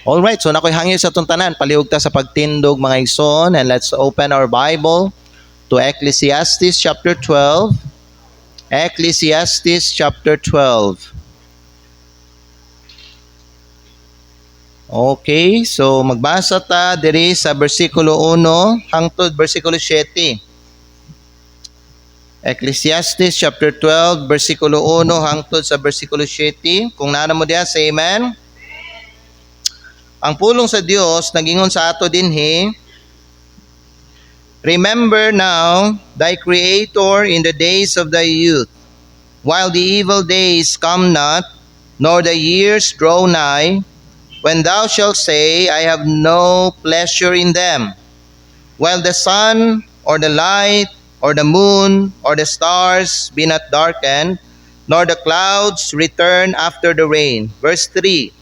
Alright, so nakoy hangyo sa itong tanan. Palihog ta sa pagtindog mga igsoon. And let's open our Bible to Ecclesiastes chapter 12. Ecclesiastes chapter 12. Okay, so magbasa ta diri sa versikulo 1 hangtod versikulo 7. Ecclesiastes chapter 12, versikulo 1 hangtod sa versikulo 7. Kung nana mo diya, say amen. Ang pulong sa Dios nagingon sa ato dinhi, remember now thy Creator in the days of thy youth, while the evil days come not, nor the years draw nigh, when thou shalt say, I have no pleasure in them, while the sun or the light or the moon or the stars be not darkened, nor the clouds return after the rain. Verse 3,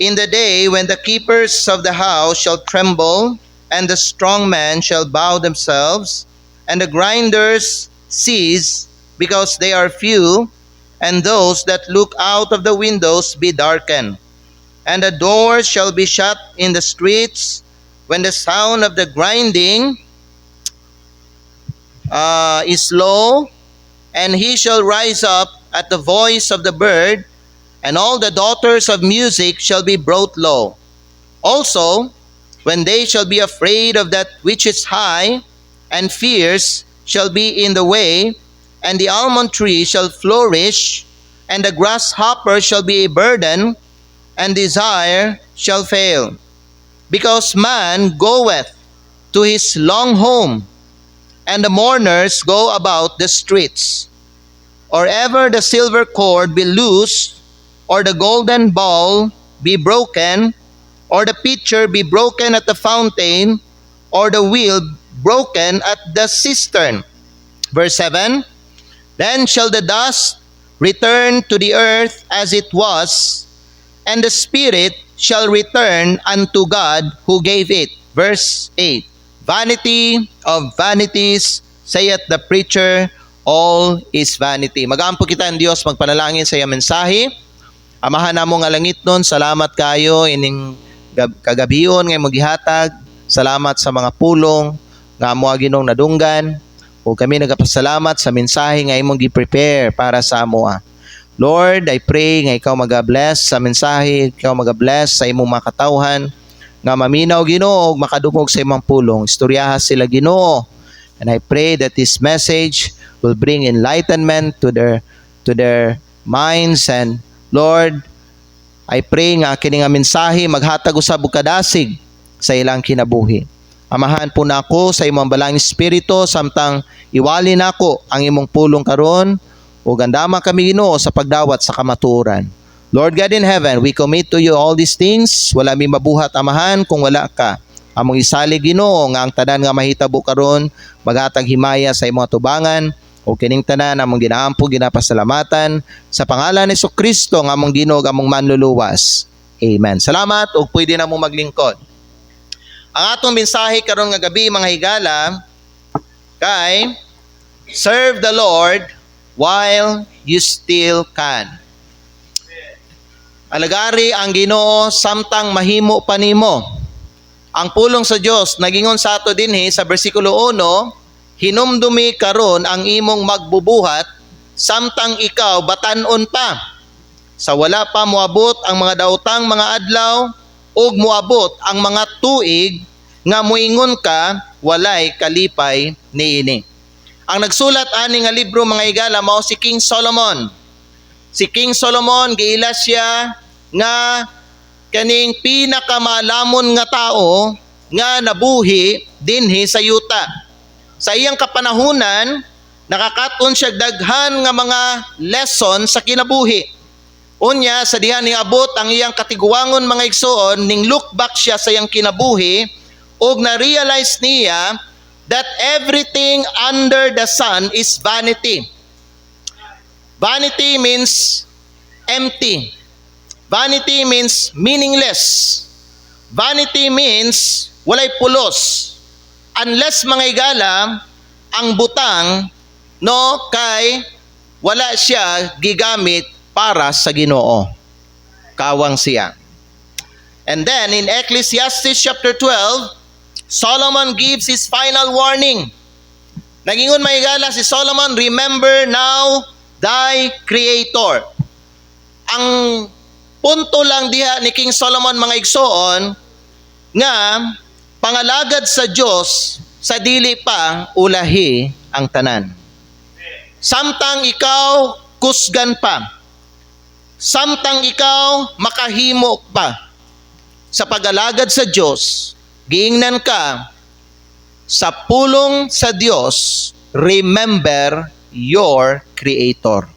in the day when the keepers of the house shall tremble, and the strong men shall bow themselves, and the grinders cease, because they are few, and those that look out of the windows be darkened. And the doors shall be shut in the streets, when the sound of the grinding is low, and he shall rise up at the voice of the bird, and all the daughters of music shall be brought low. Also, when they shall be afraid of that which is high, and fears shall be in the way, and the almond tree shall flourish, and the grasshopper shall be a burden, and desire shall fail. Because man goeth to his long home, and the mourners go about the streets. Or ever the silver cord be loose, or the golden bowl be broken, or the pitcher be broken at the fountain, or the wheel broken at the cistern. Verse 7, then shall the dust return to the earth as it was, and the spirit shall return unto God who gave it. Verse 8, vanity of vanities, saith the preacher, all is vanity. Mag-aampo kita ang Diyos, magpanalangin sa iyang mensahe. Amahan namo nga langit nun, salamat kayo ining kagabion ngay magihatag. Salamat sa mga pulong nga amo Ginong nadunggan. O kami nagapasalamat sa mensahe nga imong gi-prepare para sa amoa. Lord, I pray nga ikaw mag-bless sa mensahe, ikaw mag-bless sa imong mga katawhan, nga maminaw Ginoo ug makadungog sa imong pulong. Istoryaha sila Ginoo. And I pray that this message will bring enlightenment to their minds. And Lord, I pray nga kini nga mensahe maghatag usab og kadasig sa ilang kinabuhi. Amahan po nako sa imong balang espiritu samtang iwali nako ang imong pulong karon ug andama kami Ginoo sa pagdawat sa kamatuoran. Lord God in heaven, we commit to you all these things. Wala mi mabuhat amahan kung wala ka. Among isalig Ginoo nga ang tanan nga mahitabo karon maghatag himaya sa imong tubangan. O kining tanan among ginaampo ginapasalamatan sa pangalan ni Kristo nga among Ginoo among manluluwas. Amen. Salamat ug pwede na mo maglingkod. Ang atong mensahe karon nga gabi mga higala kay serve the Lord while you still can. Alagari ang Ginoo samtang mahimo pa nimo. Ang pulong sa Dios nagingon sa ato dinhi sa bersikulo 1, hinumdumi karon ang imong magbubuhat samtang ikaw batan-on pa. Sa wala pa moabot ang mga daotang mga adlaw ug moabot ang mga tuig nga moingon ka walay kalipay niini. Ang nagsulat ani nga libro mga higala mao si King Solomon. Si King Solomon giila siya nga kaning pinakamalamon nga tao nga nabuhi dinhi sa yuta. Sa iyang kapanahunan, nakakaton siya daghan nga mga lesson sa kinabuhi. Unya, sa diha ni abot ang iyang katiguangon mga igsoon, ning look back siya sa iyang kinabuhi, ug na-realize niya that everything under the sun is vanity. Vanity means empty. Vanity means meaningless. Vanity means walay pulos. Unless mga higala, ang butang no kay wala siya gigamit para sa Ginoo. Kawang siya. And then in Ecclesiastes chapter 12, Solomon gives his final warning. Nagingon mahigala si Solomon, remember now thy Creator. Ang punto lang diha ni King Solomon mga igsoon, nga pangalagad sa Dios sa dili pa ulahi ang tanan. Samtang ikaw kusgan pa, samtang ikaw makahimo pa sa pagalagad sa Dios, giingnan ka sa pulong sa Dios, remember your Creator.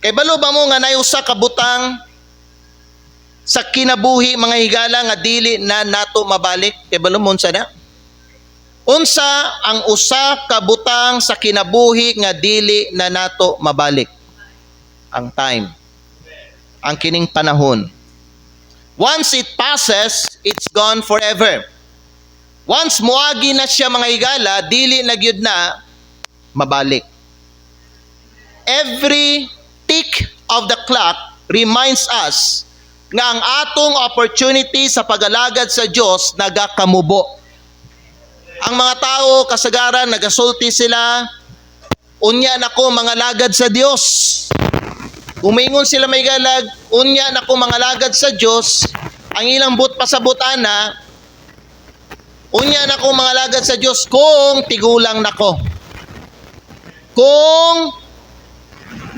Kay balo ba mo nga nayusa ka butang sa kinabuhi mga higala nga dili na nato mabalik? Kay balo mo unsa na? Unsa ang usa ka butang sa kinabuhi nga dili na nato mabalik? Ang time. Ang kining panahon. Once it passes, it's gone forever. Once muagi na siya mga higala, dili na gyud na mabalik. Every tick of the clock reminds us nga ang atong opportunity sa pagalagad sa Dios nagakamubo. Ang mga tao kasagaran nagasulti sila, unya nako mga lagad sa Dios. Umingon sila may galag, unya nako mga lagad sa Dios, ang ilang but pasabutana, unya nako mga lagad sa Dios kung tigulang nako. Kung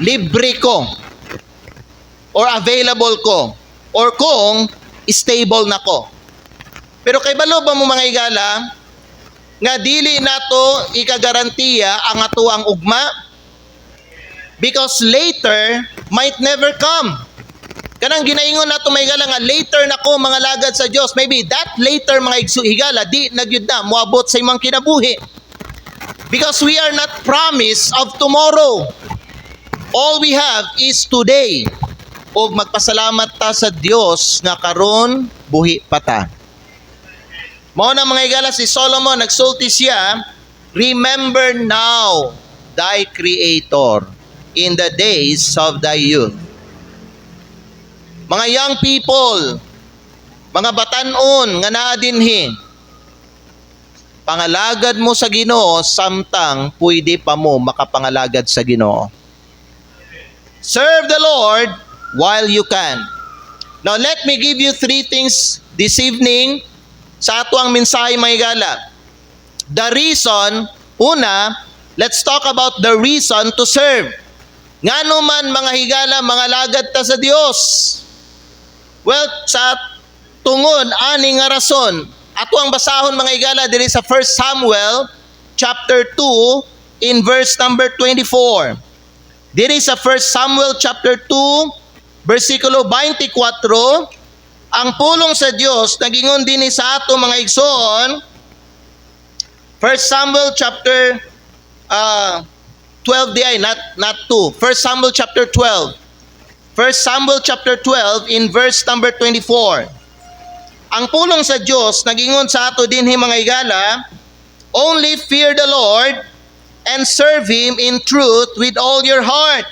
libre ko or available ko or kung stable nako. Pero kay balo ba mo mga higala nga dili nato ikagarantiya ang atuang ugma? Because later might never come. Kanang ginaingon nato may higala nga later nako mga lagad sa Dios. Maybe that later mga higala di nagyud na moabot sa imong kinabuhi. Because we are not promised of tomorrow. All we have is today. O magpasalamat ta sa Dios nga karon buhi pa ta. Mao na mga higala si Solomon nagsulti siya, remember now thy Creator in the days of thy youth. Mga young people, mga batanon nga naa dinhi, pangalagad mo sa Ginoo samtang pwede pa mo makapangalagad sa Ginoo. Serve the Lord while you can. Now let me give you 3 things this evening sa ato ang mensahe mga higala. The reason, una, let's talk about the reason to serve. Ngano man mga higala, mga lagad ta sa Dios. Well, sa tungod ani nga rason, ato ang basahon mga higala diri sa 1 Samuel chapter 2 in verse number 24. Diri sa 1 Samuel chapter 2 versikulo 24, ang pulong sa Dios nagingon dinhi sa ato mga igsoon. 1 Samuel chapter 12 di ay not 2. 1 Samuel chapter 12. 1 Samuel chapter 12 in verse number 24. Ang pulong sa Dios nagingon sa ato dinhi mga higala, only fear the Lord and serve Him in truth with all your heart.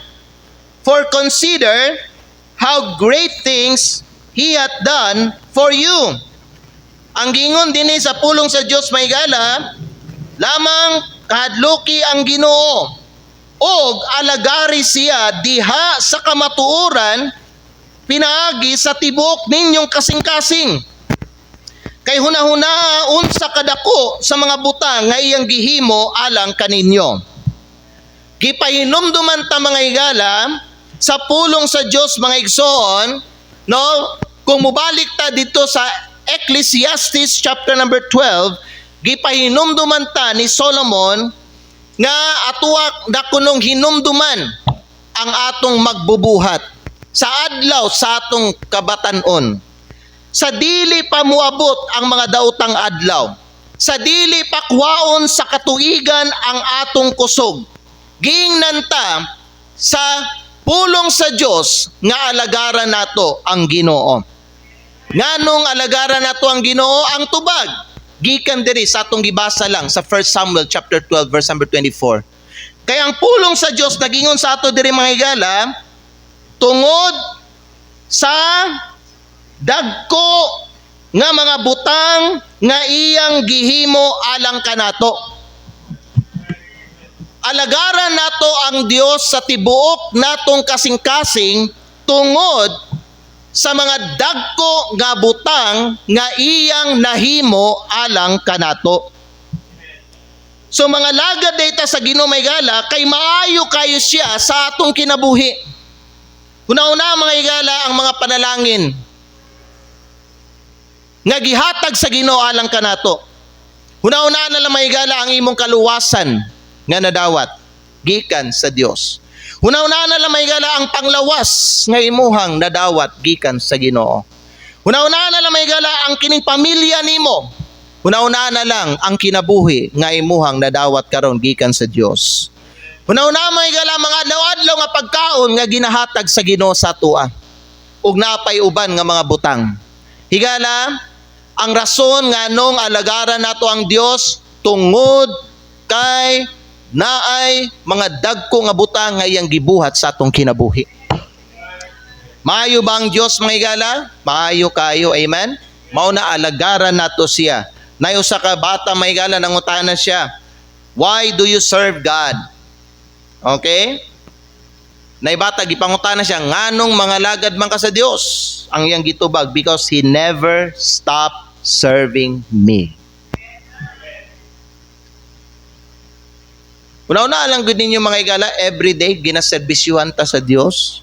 For consider how great things He hath done for you. Ang gingon dinhi sa pulong sa Dios mga higala, lamang kahadluki ang Ginoo og alagari siya diha sa kamatuoran pinaagi sa tibuok ninyong kasing-kasing. Kay hunahuna unsa kadako sa mga butang nga iyang gihimo alang kaninyo. Gipahinumduman ta mga higala sa pulong sa Dios mga igsoon, no? Kung mubalik ta dito sa Ecclesiastes chapter number 12, gipahinumduman ta ni Solomon nga atuwa dakunong hinumduman ang atong magbubuhat sa adlaw sa atong kabatanon. Sa dili pa muabot ang mga daotang adlaw, sa dili pa kuwaon sa katuigan ang atong kusog, giingnan ta sa pulong sa Dios nga alagaran nato ang Ginoo. Nganong alagaran nato ang Ginoo? Ang tubag gikan diri sa atong gibasa lang sa 1 Samuel chapter 12 verse number 24. Kaya ang pulong sa Dios nagingon sa ato diri mga higala, tungod sa Dagko nga mga butang nga iyang gihimo alang kanato. Alagaran nato ang Dios sa tibuok natong kasing-kasing tungod sa mga dagko nga butang nga iyang nahimo alang kanato. So mga lagad data sa Ginoo may gala kay maayo kayo siya sa atong kinabuhi. Una-una mga igala ang mga panalangin nga gihatag sa Ginoo alang kanato. Una-una na lang mga igala ang imong kaluwasan nga nadawat gikan sa Dios. Una-una na lang mga igala ang panglawas nga imuhang nadawat gikan sa Ginoo. Una-una na lang mga igala ang kining pamilya nimo. Una-una na lang ang kinabuhi nga imuhang nadawat karon gikan sa Dios. Una-una mga igala mga adlaw-adlaw nga pagkaon nga ginahatag sa Ginoo sa atoa. Ug napay uban nga mga butang. Higala, ang rason nga nung alagaran nato ang Dios tungod kay naay mga dagko nga butang nga iyang gibuhat sa atong kinabuhi. Maayo ba ang Dios mga igala? Maayo kayo, amen? Mao na alagaran nato siya. Nayo sa ka bata mga igala nangutana siya, why do you serve God? Okay? Naibata gipangutana siya, nganong mga lagad man ka sa Dios? Ang iyang gitubag, because He never stopped serving me. Una-una lang gud ninyo mga igala, everyday ginaserbisyuhan ta sa Dios.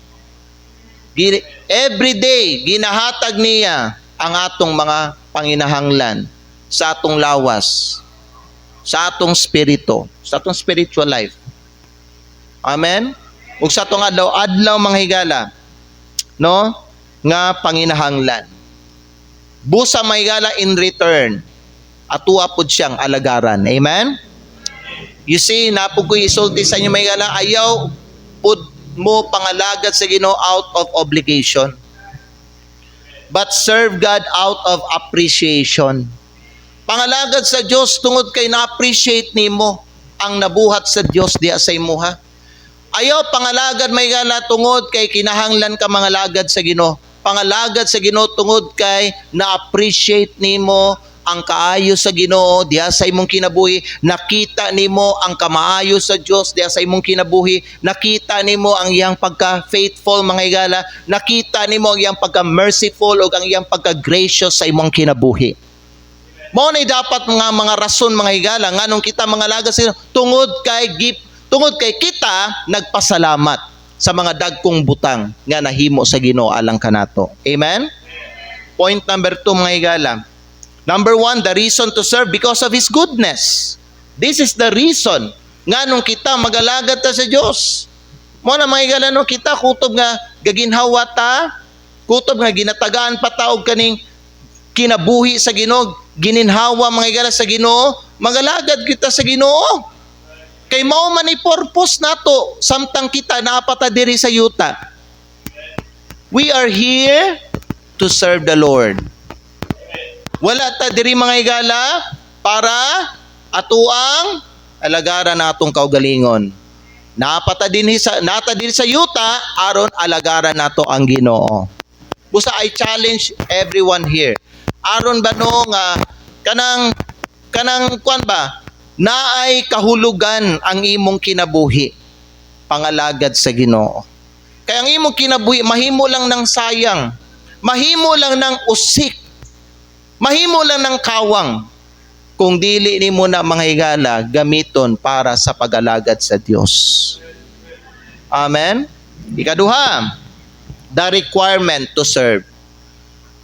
Everyday ginahatag niya ang atong mga panginahanglan sa atong lawas, sa atong spirito, sa atong spiritual life. Amen? Ug sa atong adlaw-adlaw mga higala, no? Nga panginahanglan. Busa mga higala in return, atua pod siyang alagaran. Amen? You see, napod ko isulti sa inyo mga higala, ayaw pod mo pangalagad sa Ginoo out of obligation. But serve God out of appreciation. Pangalagad sa Dios tungod kay na-appreciate nimo ang nabuhat sa Dios diha sa imuha. Ayaw pangalagad may gala tungod kay kinahanglan ka mga lagad sa Ginoo. Pangalagad sa Ginoo tungod kay na-appreciate nimo ang kaayo sa Ginoo diha sa imong kinabuhi. Nakita nimo ang kamaayo sa Dios diha sa imong kinabuhi. Nakita nimo ang iyang pagka-faithful mga igala. Nakita nimo ang iyang pagka-merciful o ang iyang pagka-gracious sa imong kinabuhi. Mao na dapat mga rason mga higala nganong kita mga lagad sa tungod kay kita nagpasalamat sa mga dagkong butang nga nahimo sa Ginoo alang kanato. Amen. Point number 2 mga higala. Number 1, the reason to serve because of His goodness. This is the reason nganong kita magalagad ta sa Dios. Mao na mga higala no kita kutob nga gaginhawa ta, kutob nga ginatagaan pa ta og kaning kinabuhi sa Ginoo, gininhawa mga igala sa Ginoo, magalagad kita sa Ginoo. Kay mao man ni purpose nato samtang kita naapata diri sa yuta. We are here to serve the Lord. Wala ta diri mga igala para atuang alagaran natong kaugalingon. Naapata dinhi sa yuta aron alagaran nato ang Ginoo. Busa I challenge everyone here. Aron ba no nga kanang kuan ba naay kahulugan ang imong kinabuhi pangalagad sa Ginoo. Kaya ang imong kinabuhi mahimo lang ng sayang, mahimo lang ng usik, mahimo lang ng kawang kung dili nimo na mga higala gamiton para sa pagalagad sa Dios. Amen. Ikaduha, the requirement to serve.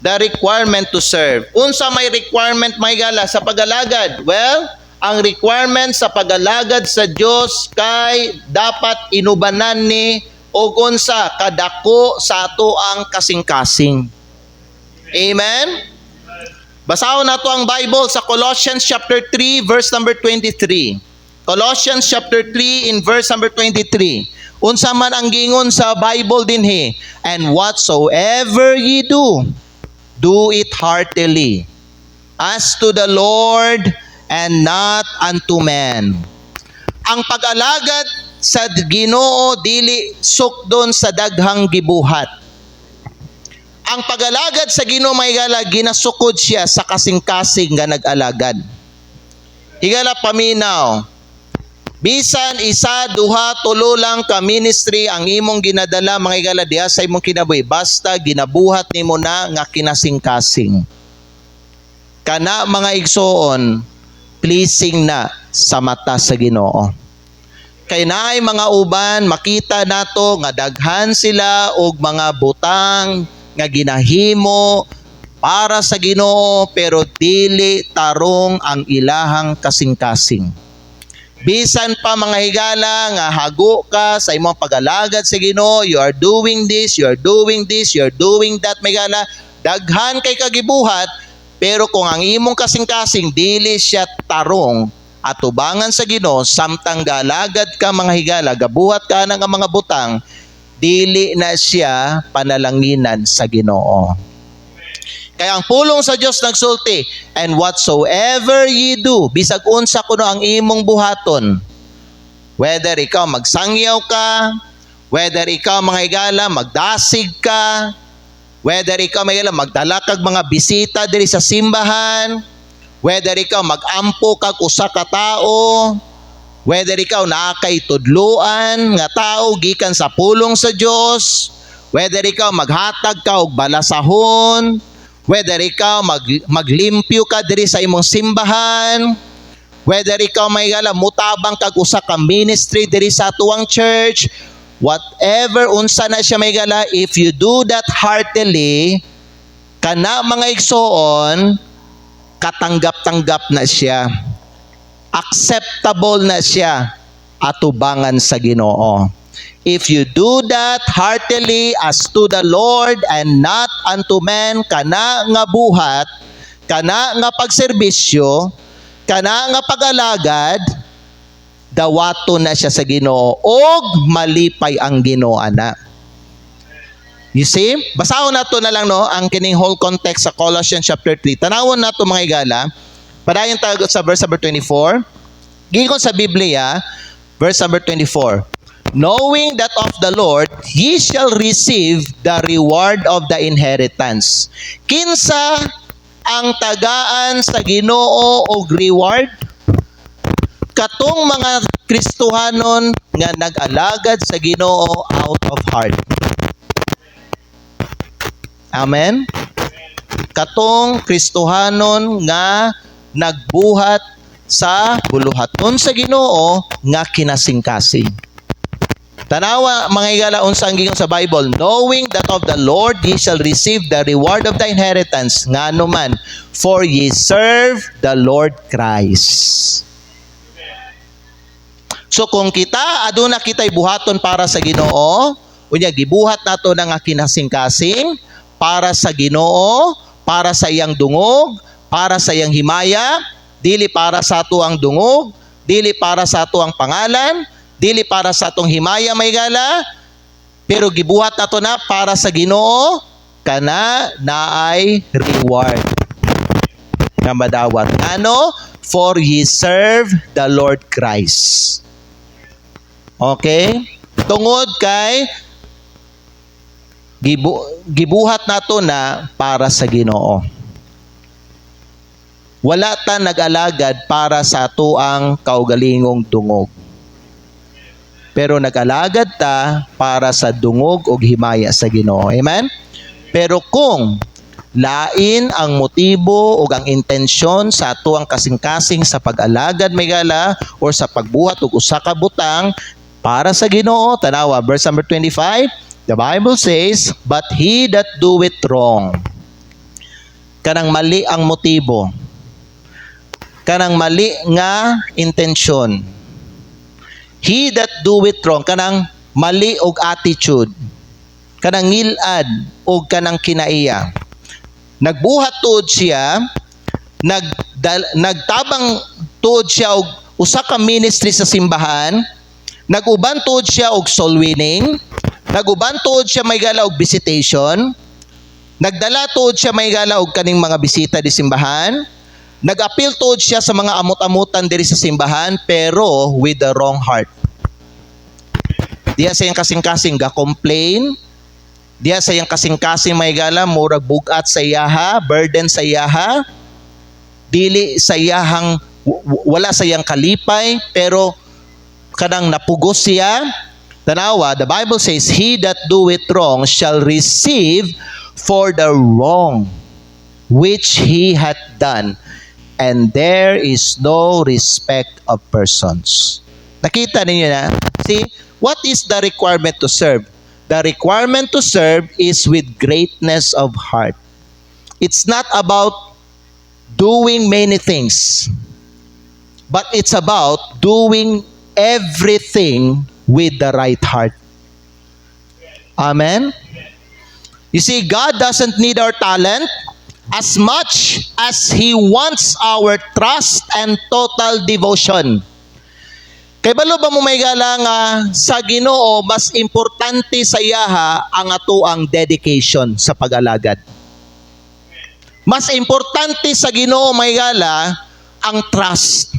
The requirement to serve. Unsa may requirement may gala sa pagalagad? Well, ang requirement sa pagalagad sa Dios kay dapat inubanan ni og unsa kadako sa ato ang kasing-kasing. Amen. Basahon nato ang Bible sa Colossians chapter 3 verse number 23. Colossians chapter 3 in verse number 23. Unsa man ang gingon sa Bible dinhi, and whatsoever ye do, do it heartily, as to the Lord and not unto men. Ang pag-alagad sa Ginoo dili sukdon sa daghang gibuhat. Ang pagalagad sa Ginoo mga higala, ginasukod siya sa kasing-kasing nga nag-alagad. Higala paminaw, bisan isa, duha, tulo lang ka ministry ang imong ginadala mga higala diha sa imong kinabuhi, basta ginabuhat nimo na nga kinasing-kasing. Kana mga igsoon, pleasing na sa mata sa Ginoo. Kay naay mga uban, makita nato nga daghan sila og mga butang nga ginahimo para sa Ginoo pero dili tarong ang ilahang kasing-kasing. Bisan pa mga higala nga hago ka sa imong pag-alagad sa Ginoo, you are doing this, you are doing this, you are doing that mga higala, daghan kay kagibuhat, pero kung ang imong kasing-kasing dili siya tarong atubangan sa Ginoo, samtang galagad ka mga higala, gabuhat ka ng mga butang, dili na siya panalanginan sa Ginoo. Kaya ang pulong sa Dios nagsulti, and whatsoever ye do, bisag unsa kuno ang imong buhaton, whether ikaw magsangyaw ka, whether ikaw mga higala magdasig ka, whether ikaw mga higala magdala kag mga bisita diri sa simbahan, whether ikaw mag-ampo kag usa ka tao, whether ikaw naa kay tudluan nga tao gikan sa pulong sa Dios, whether ikaw maghatag ka og balasahon, whether ikaw maglimpyo ka diri sa imong simbahan, whether ikaw may gala mutabang kag usa ka ministry diri sa tuwang church, whatever unsa na siya may gala, if you do that heartily, kana mga igsoon, katanggap-tanggap na siya, acceptable na siya atubangan sa Ginoo. If you do that heartily as to the Lord and not unto men, kana nga buhat, kana nga pagserbisyo, kana nga pag-alagad, dawato na siya sa Ginoo og malipay ang Ginoo ana. You see? Basahon nato na lang no ang kining whole context sa Colossians chapter 3. Tanawon nato mga higala. Padayon tayo sa verse number 24. Gigon sa Biblia, verse number 24. Knowing that of the Lord ye shall receive the reward of the inheritance. Kinsa ang tagaan sa Ginoo og reward? Katong mga Kristohanon nga nag-alagad sa Ginoo out of heart. Amen? Katong Kristohanon nga nagbuhat sa buluhaton sa Ginoo nga kinasing-kasing. Tanawa mga higala unsa ang giingon sa Bible, knowing that of the Lord ye shall receive the reward of the inheritance, ngano man, for ye serve the Lord Christ. So kung kita aduna kitay buhaton para sa Ginoo, unya gibuhat nato nga kinasing-kasing para sa Ginoo, para sa iyang dungog, para sa iyang himaya, dili para sa ato ang dungog, dili para sa ato ang pangalan, dili para sa atong himaya may gala, pero gibuhat nato na para sa Ginoo, kana naay reward nga madawat. Ano? For ye serve the Lord Christ. Okay? Tungod kay gibuhat nato na para sa Ginoo. Wala ta nag-alagad para sa ato ang kaugalingong dungog. Pero nag-alagad ta para sa dungog o himaya sa Ginoo. Amen? Pero kung lain ang motibo o ang intensyon sa ato ang kasing-kasing sa pag-alagad may gala or sa pagbuhat og usa ka butang para sa Ginoo, tanawa verse number 25, the Bible says, but he that doeth wrong, kanang mali ang motibo, kanang mali nga intensyon, he that doeth wrong, kanang mali og attitude, kanang ngilad og kanang kinaiya, nagbuhat tuod siya, nagtabang tuod siya og usa ka ministry sa simbahan, naguban tuod siya og soul winning, naguban tuod siya may gala og visitation, nagdala tuod siya may gala og kaning mga bisita di simbahan, nag-appeal tuod siya sa mga amot-amutan diri sa simbahan, pero with the wrong heart. Diya sa iyang kasing-kasing ga-complain, Diya sa iyang kasing-kasing mga higala, murag bugat sa iyaha, burden sa iyaha, dili sa iyahang, wala sa iyang kalipay, pero kanang napugos siya. Tanawa, the Bible says, he that doeth wrong shall receive for the wrong which he hath done, and there is no respect of persons. Nakita ninyo na? See, what is the requirement to serve? The requirement to serve is with greatness of heart. It's not about doing many things, but it's about doing everything with the right heart. Amen? You see, God doesn't need our talent as much as He wants our trust and total devotion. Kay balo ba mo may gala nga sa Ginoo mas importante sa iyaha ang atoang dedication sa pag-alagad. Mas importante sa Ginoo may gala ang trust.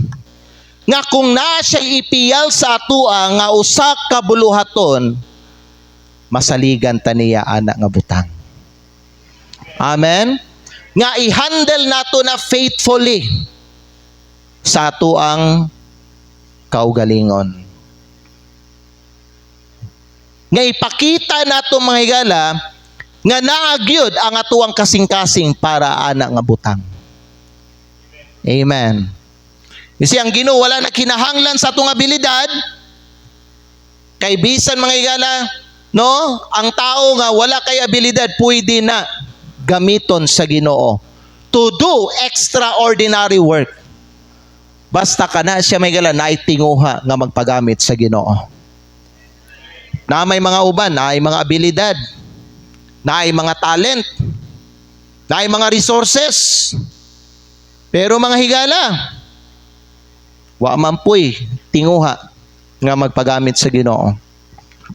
Nga kung naa siya ipiyal sa atoa nga usa ka buluhaton, masaligan ta niya ana nga butang. Amen. Nga i-handle nato na faithfully sa atoang kaugalingon. Nga ipakita nato mga higala nga naagyod ang atuang kasing-kasing para ana nga butang. Amen. Kasi ang Ginoo wala na kinahanglan sa atong abilidad. Kay bisan mga higala, no, ang tao nga wala kay abilidad pwede na gamiton sa Ginoo to do extraordinary work. Basta ka na siya may gala naitinguha nga magpagamit sa Ginoo. Na may mga uban, na may mga abilidad, na may mga talent, na may mga resources. Pero mga higala, wa man po'y tinguha nga magpagamit sa Ginoo.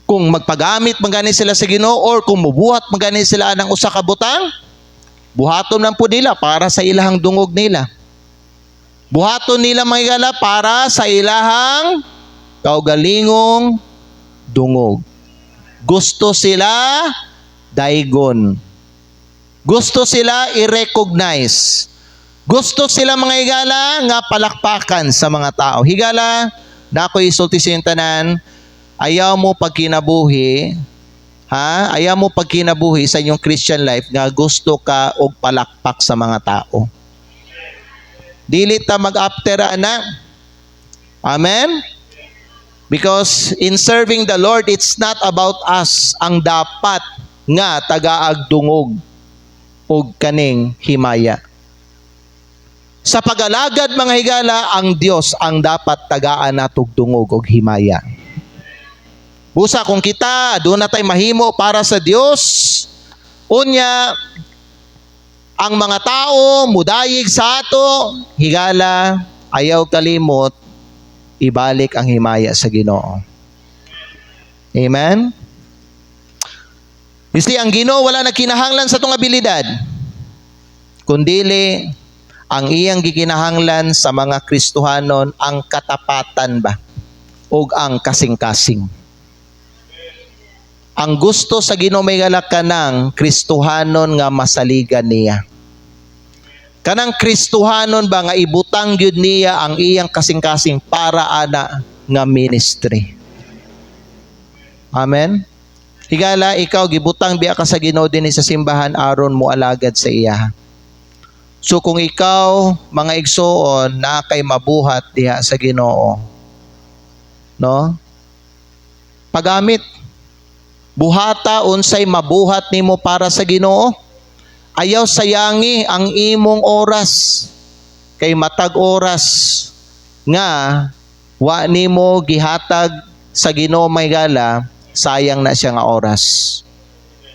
Kung magpagamit magani sila sa Ginoo or kung mubuhat magani sila ng usa ka butang, buhaton man po nila para sa ilahang dungog nila. Buhaton nila mga higala para sa ilahang kaugalingong dungog. Gusto sila daigon. Gusto sila i-recognize. Gusto sila mga higala nga palakpakan sa mga tao. Higala, na ako isulti sa tanan, ayaw mo pagkinabuhi, ha? Ayaw mo pagkinabuhi sa inyong Christian life nga gusto ka og palakpak sa mga tao. Dili ta mag-after ana. Amen? Because in serving the Lord, it's not about us ang dapat nga tagaagdungog og kaning himaya. Sa pag-alagad mga higala, ang Dios ang dapat tagaan natog dungog og himaya. Busa kung kita doon na tayo mahimo para sa Dios, unya ang mga tao mudayig sa ato, higala, ayaw kalimot, ibalik ang himaya sa Ginoo. Amen? You see, ang Ginoo wala na kinahanglan sa itong abilidad, kundili ang iyang gikinahanglan sa mga Kristohanon ang katapatan ba o ang kasing-kasing. Ang gusto sa Ginoo may galak kanang Kristohanon nga masaligan niya. Kanang Kristohanon ba nga ibutang gyud niya ang iyang kasing-kasing para ana nga ministry. Amen. Higala ikaw gibutang biya ka sa Ginoo dinhi sa simbahan aron mo alagad sa iya. So kung ikaw mga igsoon na kay mabuhat diha sa Ginoo, no? Pagamit buhata unsay mabuhat nimo para sa Ginoo. Ayaw sayangi ang imong oras kay matag oras nga wa nimo gihatag sa Ginoo may gala, sayang na siya nga oras.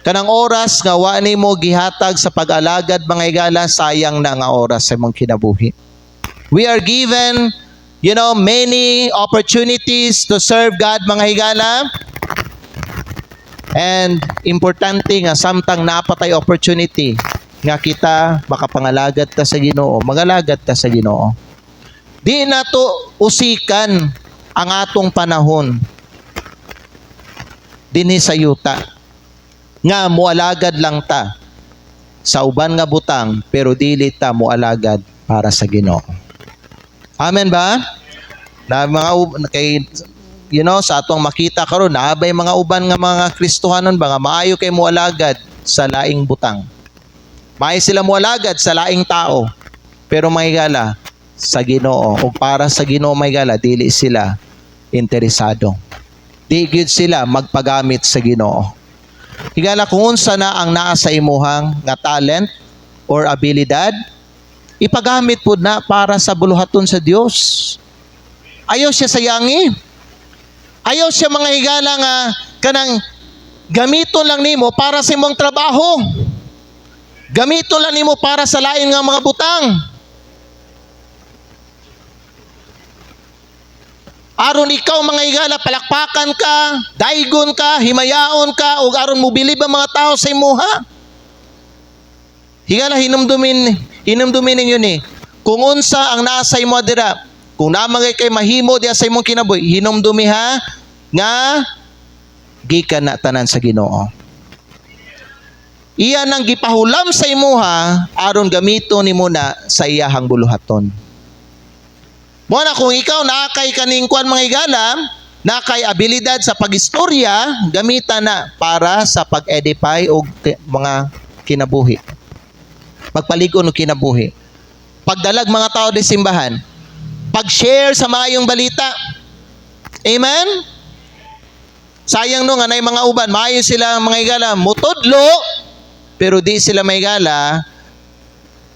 Kanang oras nga wa nimo gihatag sa pag-alagad mga higala, sayang na nga oras sa imong kinabuhi. We are given, many opportunities to serve God mga higala. And importante nga samtang napatay opportunity nga kita makapangalagad ta sa Ginoo, magalagad ta sa Ginoo. Di na to usikan ang atong panahon dinhi sa yuta. nga mualagad lang ta sa uban nga butang, pero dili ta mualagad para sa Ginoo. Amen ba? Na mga kay sa atong makita karon naabay mga uban nga mga Kristohanon ba nga maayo kay mualagad sa laing butang. Maayo sila mualagad sa laing tao. Pero mahigala sa Ginoo o para sa Ginoo mahigala dili sila interesado. Di gyud sila magpagamit sa Ginoo. Higala kung unsa na ang naa sa imuhang nga talent or abilidad, ipagamit pud na para sa buluhaton sa Dios. Ayaw siya sayangi. Ayaw siya mga higala nga kanang gamiton lang nimo para sa imong trabaho. Gamiton lang nimo para sa lain nga mga butang. Aron ikaw mga higala palakpakan ka, daygon ka, himayaon ka, ug aron mobilib ang mga tao sa imuha. Higala hinumdumin ninyo ni. Kung unsa ang naa sa imo dira, kung namagay kay mahimo diha sa imong kinabuhi, hinumdumi ha nga gikan na tanan sa Ginoo. Iyan ang gipahulam sa imuha aron gamiton nimo na sa iyahang buluhaton. Mo na kung ikaw nakay kaning kuan mga higala, nakay abilidad sa pagistorya, gamitan na para sa pag-edify og mga kinabuhi. Pagpalig-on og kinabuhi. Pagdalag mga tao di simbahan. Pag-share sa maayong balita. Amen? Sayang no nga nay mga uban, maayo sila mga higala mutudlo, pero di sila mga higala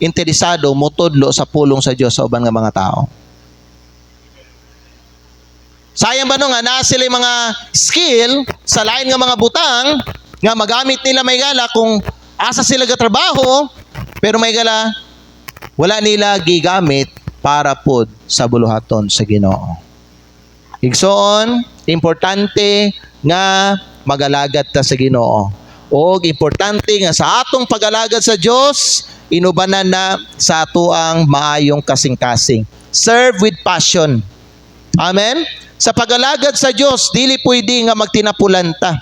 interesado mutudlo sa pulong sa Dios sa uban nga mga tao. Sayang ba no nga na sila mga skill sa lain nga mga butang nga magamit nila may gala kung asa sila gatrabaho, pero may gala wala nila gigamit para pod sa buluhaton sa Ginoo. Igsoon, importante nga magalagad ta sa Ginoo. O importante nga sa atong pagalagad sa Dios, inubanan na sa ato ang maayong kasing-kasing. Serve with passion. Amen? Sa pagalagad sa Dios, dili pwede nga magtinapulan ta.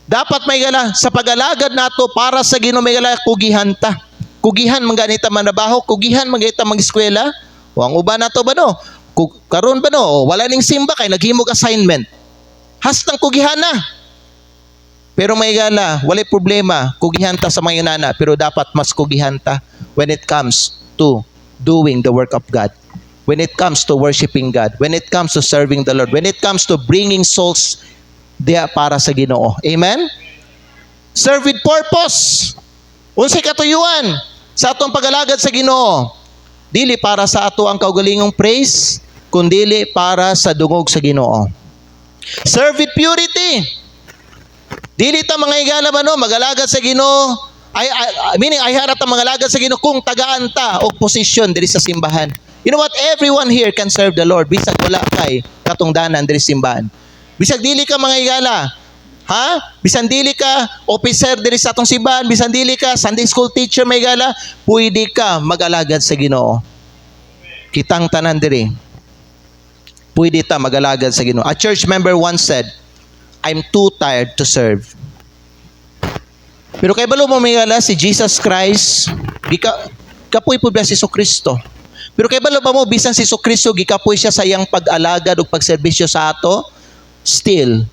Dapat may gala sa pagalagad nato para sa Ginoo may gala kugihan ta. Kugihan man ganita manabaho, kugihan man ganita mag-eskwela. O ang uban nato ba no? Karon ba no? Wala ning simba kay naghimog assignment. Hastang kugihan na. Pero may gala, walay problema, kugihan ta sa mga nana, pero dapat mas kugihan ta when it comes to doing the work of God. When it comes to worshiping God, when it comes to serving the Lord, when it comes to bringing souls diya para sa Ginoo. Amen? Serve with purpose. Unsay katuyuan sa atong pagalagad sa Ginoo. Dili para sa ato ang kaugalingong praise, kundili para sa dungog sa Ginoo. Serve with purity. Dili ta mga higala ba no, magalagad sa Ginoo. Meaning ay harap ta magalagad sa Ginoo kung tagaan ta og posisyon diri sa simbahan. You know what? Everyone here can serve the Lord. Bisag wala kay katungdanan diri simbahan. Bisag dili ka mga higala, ha? Bisan dili ka officer diri sa atong simbahan, bisan dili ka Sunday school teacher mga higala, pwede ka magalagad sa Ginoo. Kitang tanan diri. Pwede ta magalagad sa Ginoo. A church member once said, "I'm too tired to serve." Pero kay balo mo mga higala si Jesus Christ, kapoy pud si Kristo. Pero kay balo ba mo bisan si Kristo gikapoy siya sa iyang pag-alagad ug pagserbisyo sa ato, still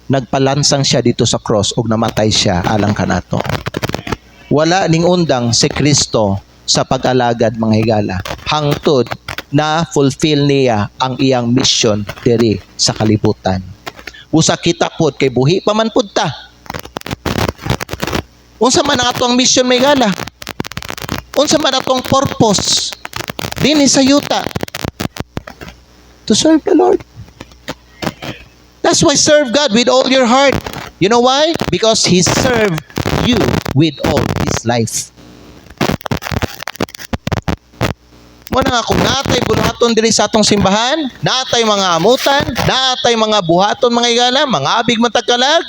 nagpalansang siya dito sa cross ug namatay siya alang kanato. Wala ning undang si Kristo sa pag-alagad mga higala. Hangtod na fulfill niya ang iyang mission diri sa kalibutan. Usa kita pod kay buhi pa man pud ta. Unsa man ang atong mission mga higala? Unsa man atong purpose? Dinhi sa yuta. To serve the Lord. That's why serve God with all your heart. You know why? Because He served you with all His life. Muna nga kung natay buluhaton diri sa atong simbahan, natay mga amutan, natay mga buhaton mga higala, mga abig matagkalag.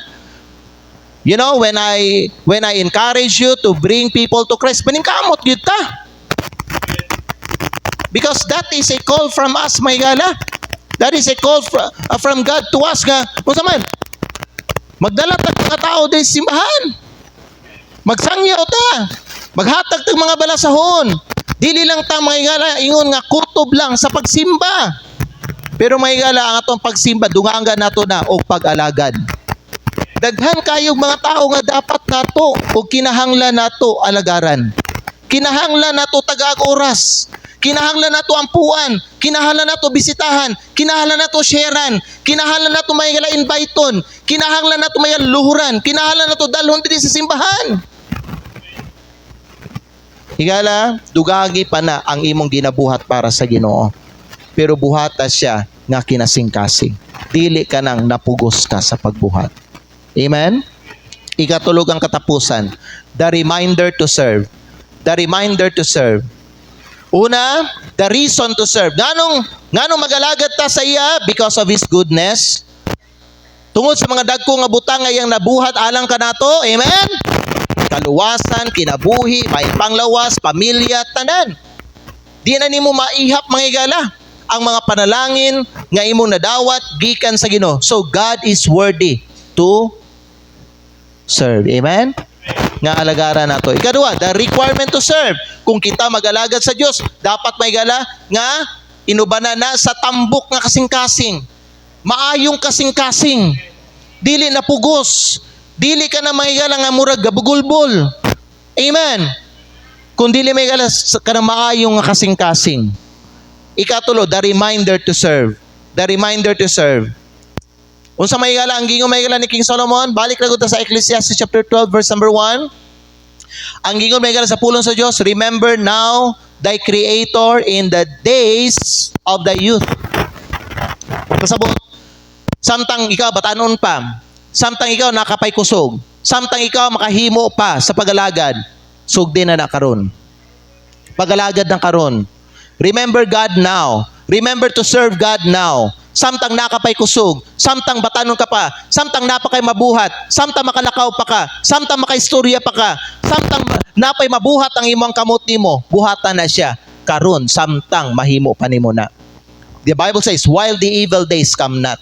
You know, when I encourage you to bring people to Christ, maningkamot gyud ta. Because that is a call from us, mga higala. That is a call from God to us nga, unsa man? Magdala tag mga tao din sa simbahan. Magsangyaw ta. Maghatag tag mga balasahon. Dili lang ta mga higala ingon nga kutob lang sa pagsimba. Pero mga higala ang atong pagsimba dungangan nato na og pag-alagad. Daghan kayong mga tao nga dapat nato o kinahanglan nato alagaran. Kinahanglan nato tagag oras. Kinahanglan nato ampuan. Kinahanglan nato bisitahan. Kinahanglan nato sharean. Kinahanglan nato may inviteon. Kinahanglan nato may luhuran. Kinahanglan nato dalhon diri sa simbahan. Higala, dugagi pa na ang imong ginabuhat para sa Ginoo. Pero buhata siya nga kinasing-kasing. Dili ka nang napugos ka sa pagbuhat. Amen? Ikatulog ang katapusan. The reminder to serve. The reminder to serve. Una, the reason to serve. Nganong magalagad ta sa iya? Because of His goodness. Tungod sa mga dagko nga butang nga iyang nabuhat alang ka nato. Amen? Kaluwasan, kinabuhi, may panglawas, pamilya, tanan. Di na nimo maihap mga higala ang mga panalangin nga imong nadawat gikan sa Ginoo. So God is worthy to serve. Amen? Nga alagaran nato. Ikaduha, the requirement to serve. Kung kita mag-alagad sa Dios, dapat may gala nga inubanan na sa tambok nga kasing-kasing. Maayong kasing-kasing. Dili na pugos. Dili ka na mahigala nga murag gabugulbol. Amen. Kung dili mahigala ka na maayong nga kasing-kasing. Ikatulo, the reminder to serve. The reminder to serve. Unsa mahigala ang gingon mahigala ni King Solomon? Balik ra gud ta sa Ecclesiastes chapter 12 verse number 1. Ang gingon mahigala sa pulong sa Dios, remember now thy Creator in the days of thy youth. Kasabot, samtang ikaw batanon pa, samtang ikaw nakapay kusog, samtang ikaw makahimo pa sa pagalagad, sugdi na karon. Pagalagad na karon. Remember God now. Remember to serve God now. Samtang nakapay kusog, samtang batanon ka pa, samtang napakay mabuhat, samtang makalakaw pa ka, samtang makaistorya pa ka, samtang napay mabuhat ang imong kamot nimo, buhatan na siya karon samtang mahimo pa nimo na. The Bible says, while the evil days come not,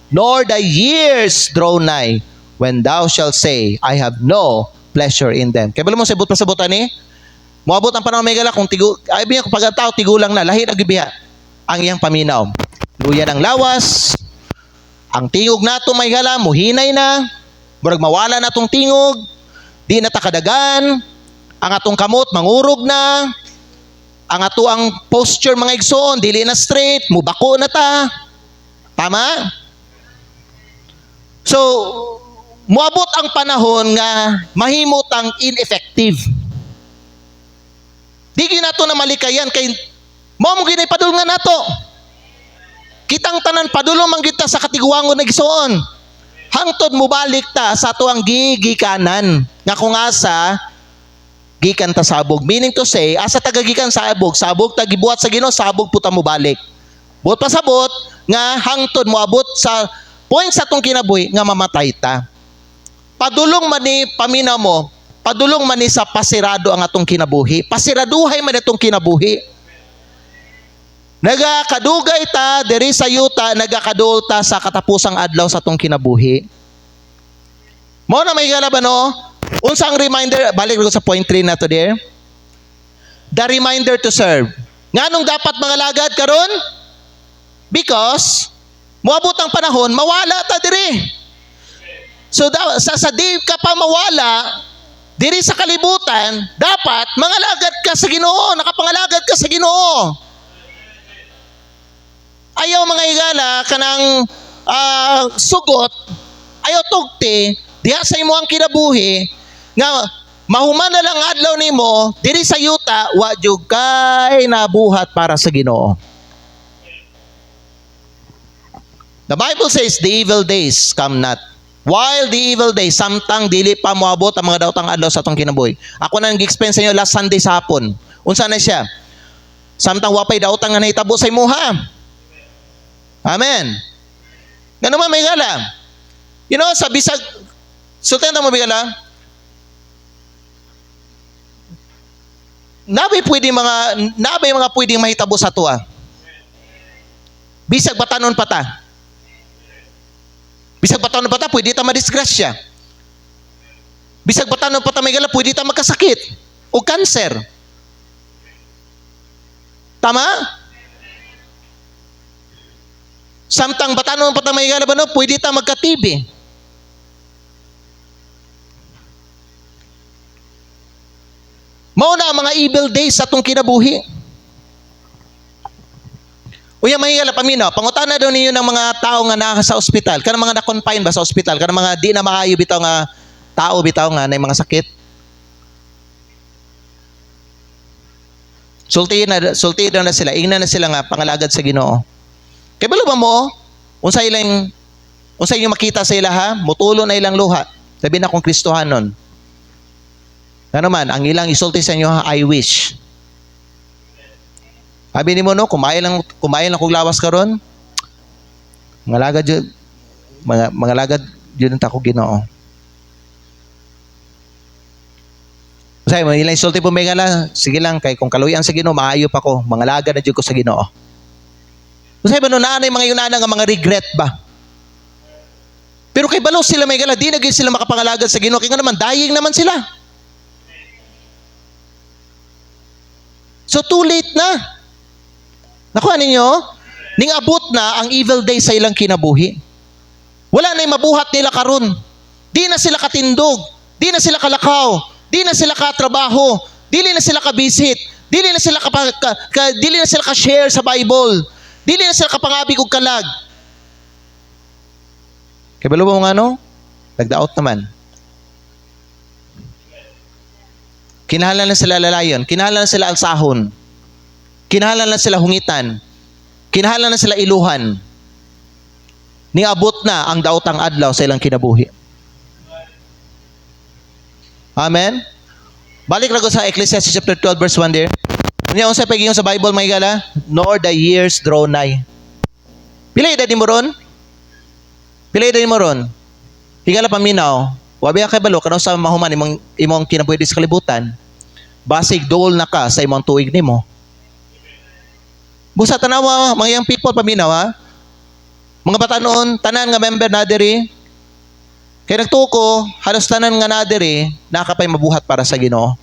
nor the years draw nigh, when thou shalt say, I have no pleasure in them. Kaya bala mo sabot pasabotan ni? Moabot ang panahon may gala kung ay biya kung pagkatao tigulang na, lahi na gibiya ang iyang paminaw. Luyan ang lawas, ang tingog nato may gala, muhinay na, murag mawala na tong tingog, di na takadagan, ang atong kamot mangurog na, ang ato ang posture mga igsoon, dili na straight, mubako na ta. Tama? So, muabot ang panahon nga mahimot ang ineffective. Di ginato na malikayan kay mo ginay padulngan nato. Kitang tanan padulong man kita sa katiguangon na igsoon. Hangtod mo balik ta sa ato ang gigikanan nga kung asa gikan ta sabog. Meaning to say, asa tagagikan sabog, sabog tagibuhat sa Ginoo, sabog puta mo balik. Buot pasabot nga hangtod mo abot sa point sa tong kinabuhi nga mamatay ta. Padulong man ni paminaw mo, padulong man ni sa pasirado ang atong kinabuhi. Pasiraduhay man itong kinabuhi. Nagakadugay ta diri sa yuta, nagakaduol ta sa katapusang adlaw sa atong kinabuhi. Mao na may gala ba no? Unsang reminder, balik ko sa point 3 na to there. The reminder to serve. Nganong dapat mga lagad karon? Because moabot ang panahon, mawala ta diri. So sa di ka pa mawala diri sa kalibutan, dapat mangalagad ka sa Ginoo, nakapangalagad ka sa Ginoo. Ayaw mga higala kanang sugot, ayaw tugti, diha sa imo ang kinabuhi, nga mahuman na lang adlaw nimo, diri sa yuta, wa jud kay nabuhat para sa Ginoo. The Bible says, the evil days come not. While the evil days, samtang dili pa moabot ang mga daotang adlaw sa atong kinabuhi. Ako na nag-explain sa inyo last Sunday sa hapon. Unsa na siya? Samtang wapay daotang nga nahitabo sa imuha. Amen. Ganun man may gala. You know, sa bisag, sultan mo may gala, nabay mga pwedeng mahitabo sa tuwa. Bisag batanon pa ta. Bisag bataw na bata, pwede ta madisgrasya. Bisag bataw na bata may gala, pwede ta magkasakit o cancer. Tama? Samtang bataw na bata may gala ba no, pwede ta magka-TB. Mao na ang mga evil days sa atong kinabuhi. Uya mahigala paminaw, pangutana daw ninyo ng mga tao nga naa sa ospital, kanang mga na-confine ba sa ospital, kanang mga di na maayo bitaw nga tao bitaw nga nay mga sakit. Sulti na sila, ingna na sila nga pangalagad sa Ginoo. Kay balo ba mo, unsay inyong makita sa ilaha, mutulo na ilang luha. Sabi na kung Kristohanon. Nga naman, ang ilang isulti sa inyo, I wish. Sabi ni mo, no, kumain lang kung lawas ka ron, mga lagad yun ang tako Ginoo. Kasi mo, ilang isulti po may gala, sige lang, kay kung kaluyan sa Ginoo, maayo pa ko, mga lagad na dyan ko sa Ginoo. Kasi ba, no, naanay mga yunana nga mga regret ba? Pero kay balo sila may gala, di na sila makapangalagad sa Ginoo, kaya nga naman, dying naman sila. So too late na. Nakuha ninyo? Ning abot na ang evil day sa ilang kinabuhi. Wala na yung mabuhat nila karon. Di na sila katindog. Di na sila kalakaw. Di na sila katrabaho. Dili na sila kabisit. Dili na sila dili na sila ka-share sa Bible. Dili na sila kapangabig og kalag. Kaya balo mo nga no? Nagdaot naman. Kinahanglan na sila lalayon. Kinahanglan na sila alsahon. Kinahanglan na sila hungitan. Kinahanglan na sila iluhan. Niabot na ang daotang adlaw sa ilang kinabuhi. Amen? Balik na ko sa Ecclesiastes chapter 12 verse 1 there. Kanya unsa pagiging sa Bible may gala? Nor the years draw nigh. Pila edad mo ron? Pila edad mo ron? Higala paminaw. Wabi kay balo kano sa mahuman imong kinabuhi sa kalibutan. Basig duol na ka sa imong tuig nimo. Busa tanawa mga young people paminaw ha. Mga bata noon tanan nga member na diri. Kay nagtuko halos tanan nga na diri nakapay mabuhat para sa Ginoo.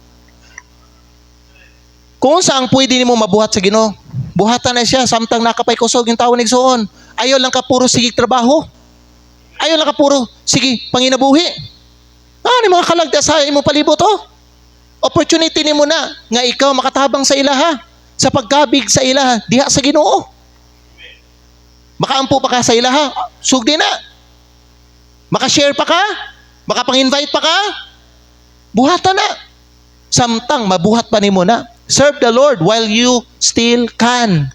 Kung saan pwede nimo mabuhat sa Ginoo, buhatan na siya samtang nakapay kusog yung tawo nigsuon. Ayaw lang ka puro sige trabaho. Ayaw lang ka puro sige panginabuhi. Ni mga kalagda sa imo palibot opportunity nimo na nga ikaw makatabang sa ilaha sa pagkabig sa ilaha diha sa Ginoo. Makaampo pa ka sa ilaha, sugdi na. Maka-share pa ka, makapang-invite pa ka. Buhatan na. Samtang mabuhat pa nimo na. Serve the Lord while you still can.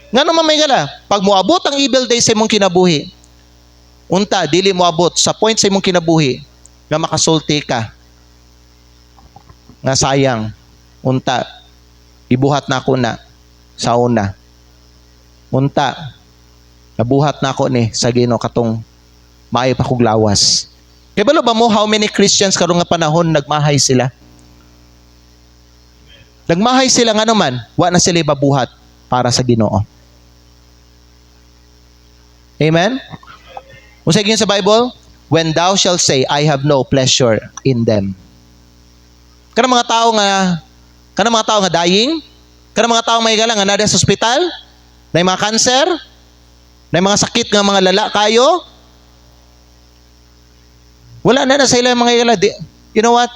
Nga naman may gala, pag moabot ang evil day sa imong kinabuhi, unta, dili mo abot sa point sa imong kinabuhi nga makasulti ka. Nga sayang, unta, ibuhat na ako na sa una. Unta, nabuhat na ako ni sa Ginoo katong maayo pa kog lawas. Kaya balo ba mo how many Christians karong nga panahon nagmahay sila? Nagmahay sila nga naman, wa na sila ibabuhat para sa Ginoo. Amen? Kung sa sa Bible, when thou shalt say, I have no pleasure in them. Kanang mga tao nga dying, kanang mga tao may galang nga nada sa ospital, na mga cancer, na mga sakit nga mga lala kayo, wala na sa ilang mga gala. You know what?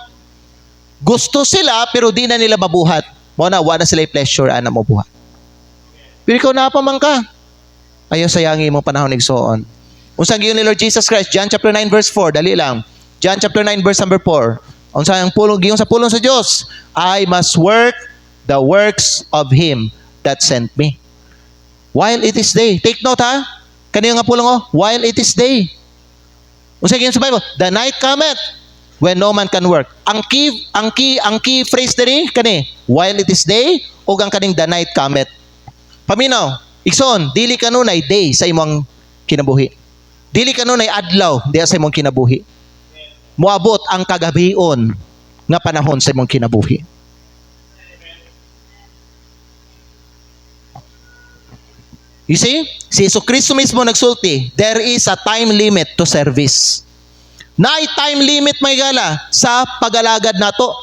Gusto sila pero di na nila mabuhat. Wala na sila pleasure ana mo buhat. Pero ikaw na pa man ka. Ayaw sayangi mo panahon igsoon. Unsang giyon ni Lord Jesus Christ, John chapter 9 verse 4, dali lang. John chapter 9 verse number 4. Unsang pulong giyon sa pulong sa Dios, I must work the works of him that sent me. While it is day. Take note ha. Kaniyo nga pulong while it is day. Unsang giyon sa Bible, the night cometh when no man can work. Ang key phrase diri kani, while it is day ug ang kaning the night cometh. Paminaw, igsoon, dili kanunay day sa imong kinabuhi. Dili kanunay adlaw diha sa imong kinabuhi. Moabot ang kagabion nga panahon sa imong kinabuhi. You see? Si Jesucristo mismo nagsulti, there is a time limit to service. Naay time limit may gala sa pagalagad nato.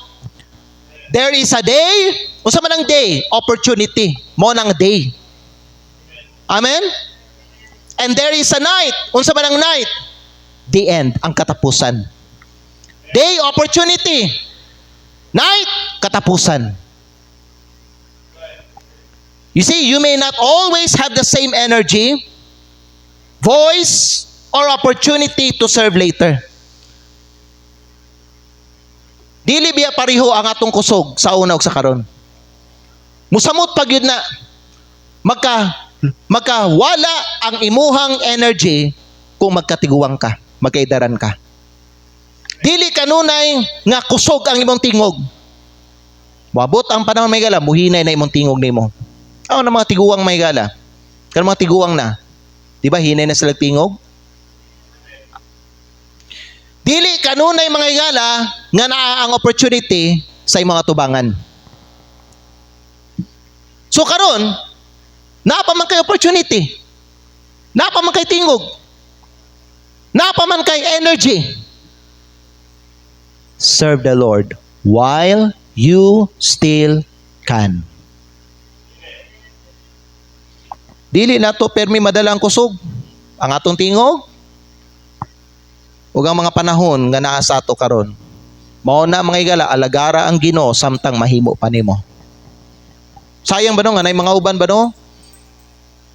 There is a day, unsa man ang day? Opportunity. Mo nang day. Amen? And there is a night. Unsa man ang night? The end, ang katapusan. Day, opportunity. Night, katapusan. You see, you may not always have the same energy, voice, or opportunity to serve later. Dili biya pareho ang atong kusog sa una ug sa karon. Musamot pag yun na magkawala ang imuhang energy kung magkatiguang ka, magkaidaran ka. Dili kanunay nga kusog ang imong tingog. Wabot ang panahon may gala, muhinay na imong tingog nimo. Ano na mga tiguang may gala? Kan mga tiguang na. Di ba hinay na sila tingog? Dili kanunay mga igala nga naa ang opportunity sa imong tubangan. So karon, napa man kay opportunity. Napa man kay tingog. Napa man kay energy. Serve the Lord while you still can. Dili nato permi madala ang kusog. Ang atong tingog ug ang mga panahon nga naa sa ato karon. Mao na mga igala, alagara ang Ginoo samtang mahimo pa nimo. Sayang ba no nga nay mga uban ba no?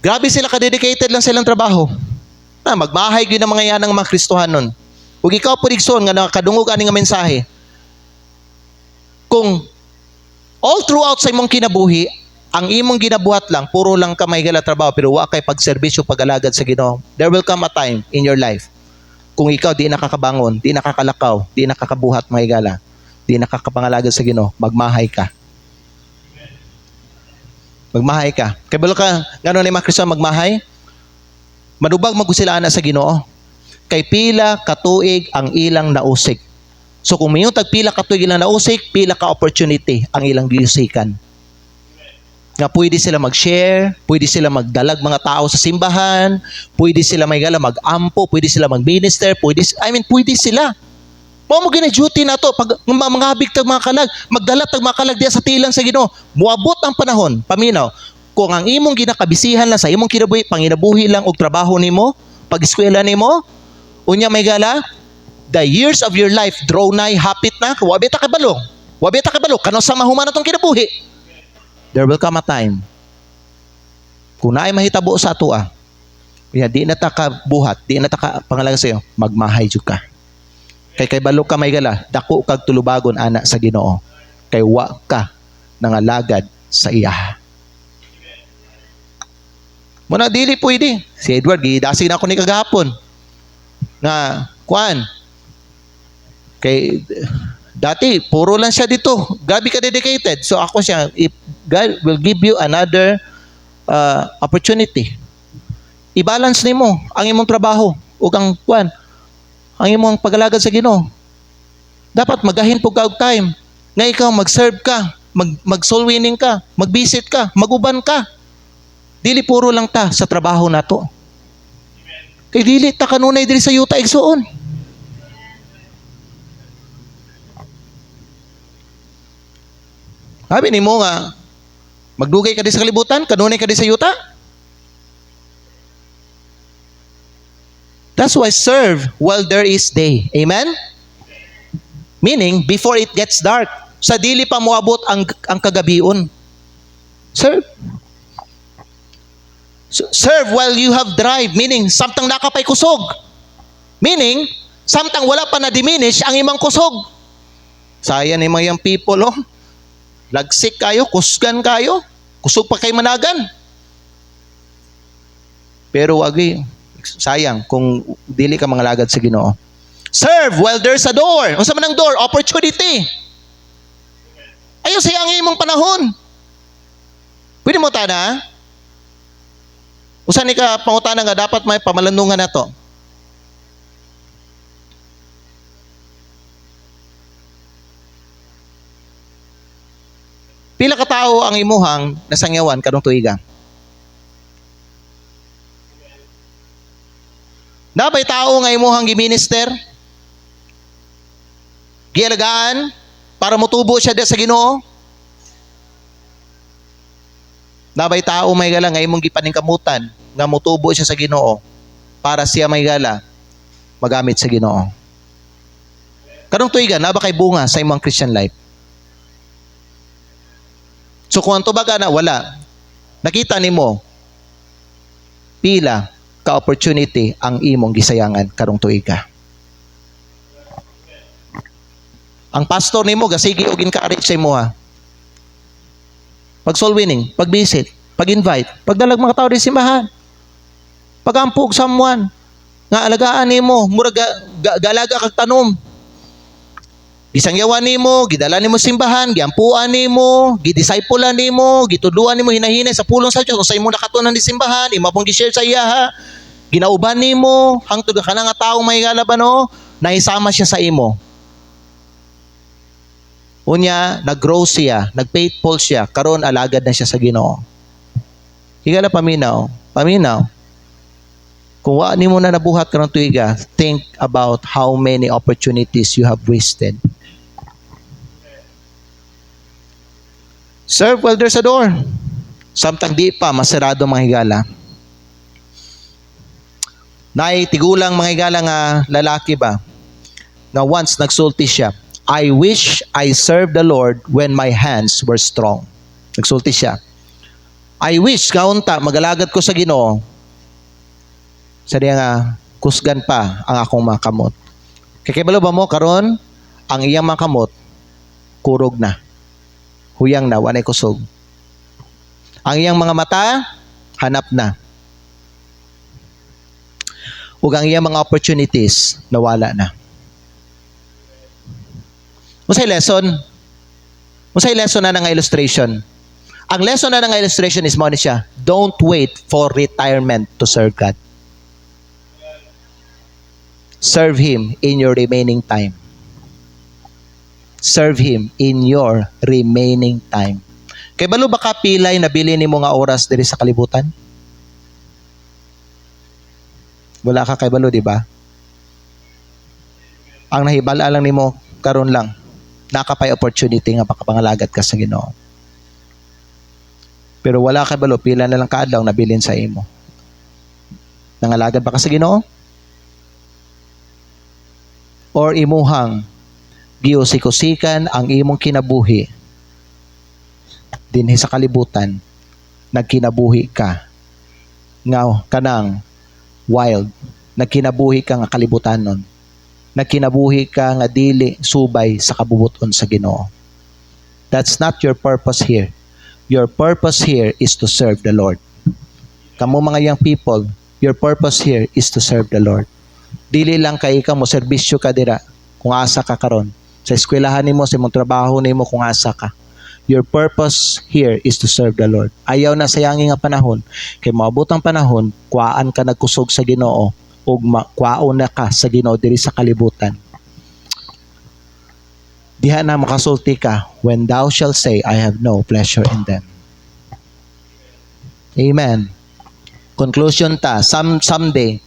Grabe sila ka-dedicated lang silang trabaho. Na magmahay gyud ang mga yanang mga Kristohanon. Ug ikaw purigson nga nakadungog ani nga mensahe. Kung all throughout sa imong kinabuhi, ang imong ginabuhat lang puro lang ka may gala trabaho pero wa kay pagserbisyo pagalagad sa Ginoo, there will come a time in your life kung ikaw di nakakabangon, di nakakalakaw, di nakakabuhat mga igala, di nakakapangalagad sa Ginoo, magmahay ka. Magmahay ka. Kay balo ka, gano'n ni mga Kristo magmahay? Manubag magusilaan na sa Ginoo. Kay pila katuig ang ilang nausik. So kung mayong tagpila katuig ilang nausik, pila ka opportunity ang ilang giusikan. Nga pwede sila mag-share, pwede sila magdalag mga tao sa simbahan, pwede sila may gala mag-ampo, pwede sila mag-minister, pwede sila. Mao mo gina-duty na to pag mga bigtag mga kalag, magdala tag mga kalag diya sa tilang sa Ginoo. Muabot ang panahon, paminaw. Kung ang imong ginakabisihan lang sa imong kinabuhi, panginabuhi lang og trabaho nimo, pag-eskwela nimo, unya may gala, the years of your life draw nigh, hapit na, wabi ta kabalo. Wabi ta kabalo, kano sa mahuman atong kinabuhi. There will come a time kung naay mahitabo sa ato di na ta ka buhat, di na ta ka pangalaga sa iyo, magmahay jud ka. Kay balo ka may gala, dako kag tulubagon ana sa Ginoo. Kay wa ka nangalagad sa iya. Muna dili pwede. Si Edward gidasig na ako ni kagahapon. Nga kuan. Kay dati, puro lang siya dito. Gabi ka dedicated. So ako siya, if God will give you another opportunity, i-balance nimo ang imong trabaho ug ang ang imong pagalagad sa Ginoo. Dapat magahin po ka og time nga ikaw mag-serve ka, mag-soul winning ka, mag-visit ka, mag-uban ka. Dili puro lang ta sa trabaho nato. Kay dili ta kanunay diri sa yuta igsuon. Sabi ni mo nga, magdugay ka di sa kalibutan, kanunay ka di sa yuta. That's why serve while there is day. Amen? Meaning, before it gets dark. Sa dili pa moabot ang kagabion. Serve. Serve while you have drive. Meaning, samtang nakapay kusog. Meaning, samtang wala pa na-diminish ang imang kusog. Sayang ni mga people, oh. Lagsik kayo, kusgan kayo, kusog pa kay managan. Pero agi, sayang kung dili ka mangalagad sa Ginoo. Serve while there's a door. Unsa man ang door? Opportunity. Ayo sa ang imong panahon. Pwede mo tana? Usa ni ka pangutana nga dapat may pamalandungan nato. Pila ka tao ang imuhang nasangyawan kadong tuiga? Nabay tao nga imuhang giminister, gialagaan, para mutubo siya sa Ginoo. Nabay tao may gala nga imong gipaningkamutan, nga mutubo siya sa Ginoo, para siya may gala, magamit sa Ginoo. Karong tuigan, naba kay bunga sa imong Christian life. So kung anto baga na, wala. Nakita nimo pila ka opportunity ang imong gisayangan karong tuiga. Ang pastor nimo gasigi og encourage sa imo ha. Pag soul winning, pag visit, pag invite, pagdalag mga tao di simbahan. Pagampog someone nga alagaan nimo, murag galaga kag tanom. Gisangyawan nimo, gidala nimo simbahan, giampuan nimo, gidiscipulan nimo, gitudluan nimo hinahinay sa pulong sa Dios sa imo nakatunan di simbahan, imo pong gi-share sa iya ha. Ginauban nimo hangtod ka nga tawo may galaban no, nahisama siya sa imo. Unya nag-grow siya, nag-faithful siya, karon alagad na siya sa Ginoo. Higala paminaw, paminaw. Kung wa nimo na nabuhat karong tuiga, think about how many opportunities you have wasted. Serve while there's a door. Samtang di pa, masarado mga higala. Nay, tigulang mga higala nga lalaki ba, nga once nagsulti siya, I wish I served the Lord when my hands were strong. Nagsulti siya. I wish, kaunta, magalagad ko sa Ginoo. Sa diya nga, kusgan pa ang akong mga kamot. Kakibalo ba mo, karon ang iyang mga kamot, kurog na. Huyang na, wanay kusog. Ang iyang mga mata, hanap na. Ug ang iyang mga opportunities, nawala na. Unsay lesson? Unsay lesson na nga illustration? Ang lesson na nga illustration is mo ni siya, don't wait for retirement to serve God. Serve Him in your remaining time. Serve Him in your remaining time. Kay balo ba ka pilay na bilin nimo nga oras diri sa kalibutan? Wala ka kay balo, di ba? Ang nahibala lang nimo karon lang, nakapay opportunity nga makapangalagat ka sa Ginoo. Pero wala kay balo, pila na lang kaadlaw na bilin sa imo. Nangalagad ba ka sa Ginoo? Or imuhang giusikusikan ang imong kinabuhi dinhi sa kalibutan, nagkinabuhi ka nga kanang wild, nagkinabuhi ka nga kalibutanon, nagkinabuhi ka nga dili subay sa kabubuton sa Ginoo. That's not your purpose here. Your purpose here is to serve the Lord. Kamo mga young people, your purpose here is to serve the Lord. Dili lang kay ikaw mo serbisyo ka dira kung asa ka karon. Sa eskwelahan nimo, sa imong trabaho nimo kung asa ka. Your purpose here is to serve the Lord. Ayaw na sayangin nga panahon. Kay maabot ang panahon, kuaan ka nagkusog sa Ginoo ug kuaon na ka sa Ginoo diri sa kalibutan. Diha na makasulti ka, when thou shalt say, I have no pleasure in them. Amen. Conclusion ta, someday,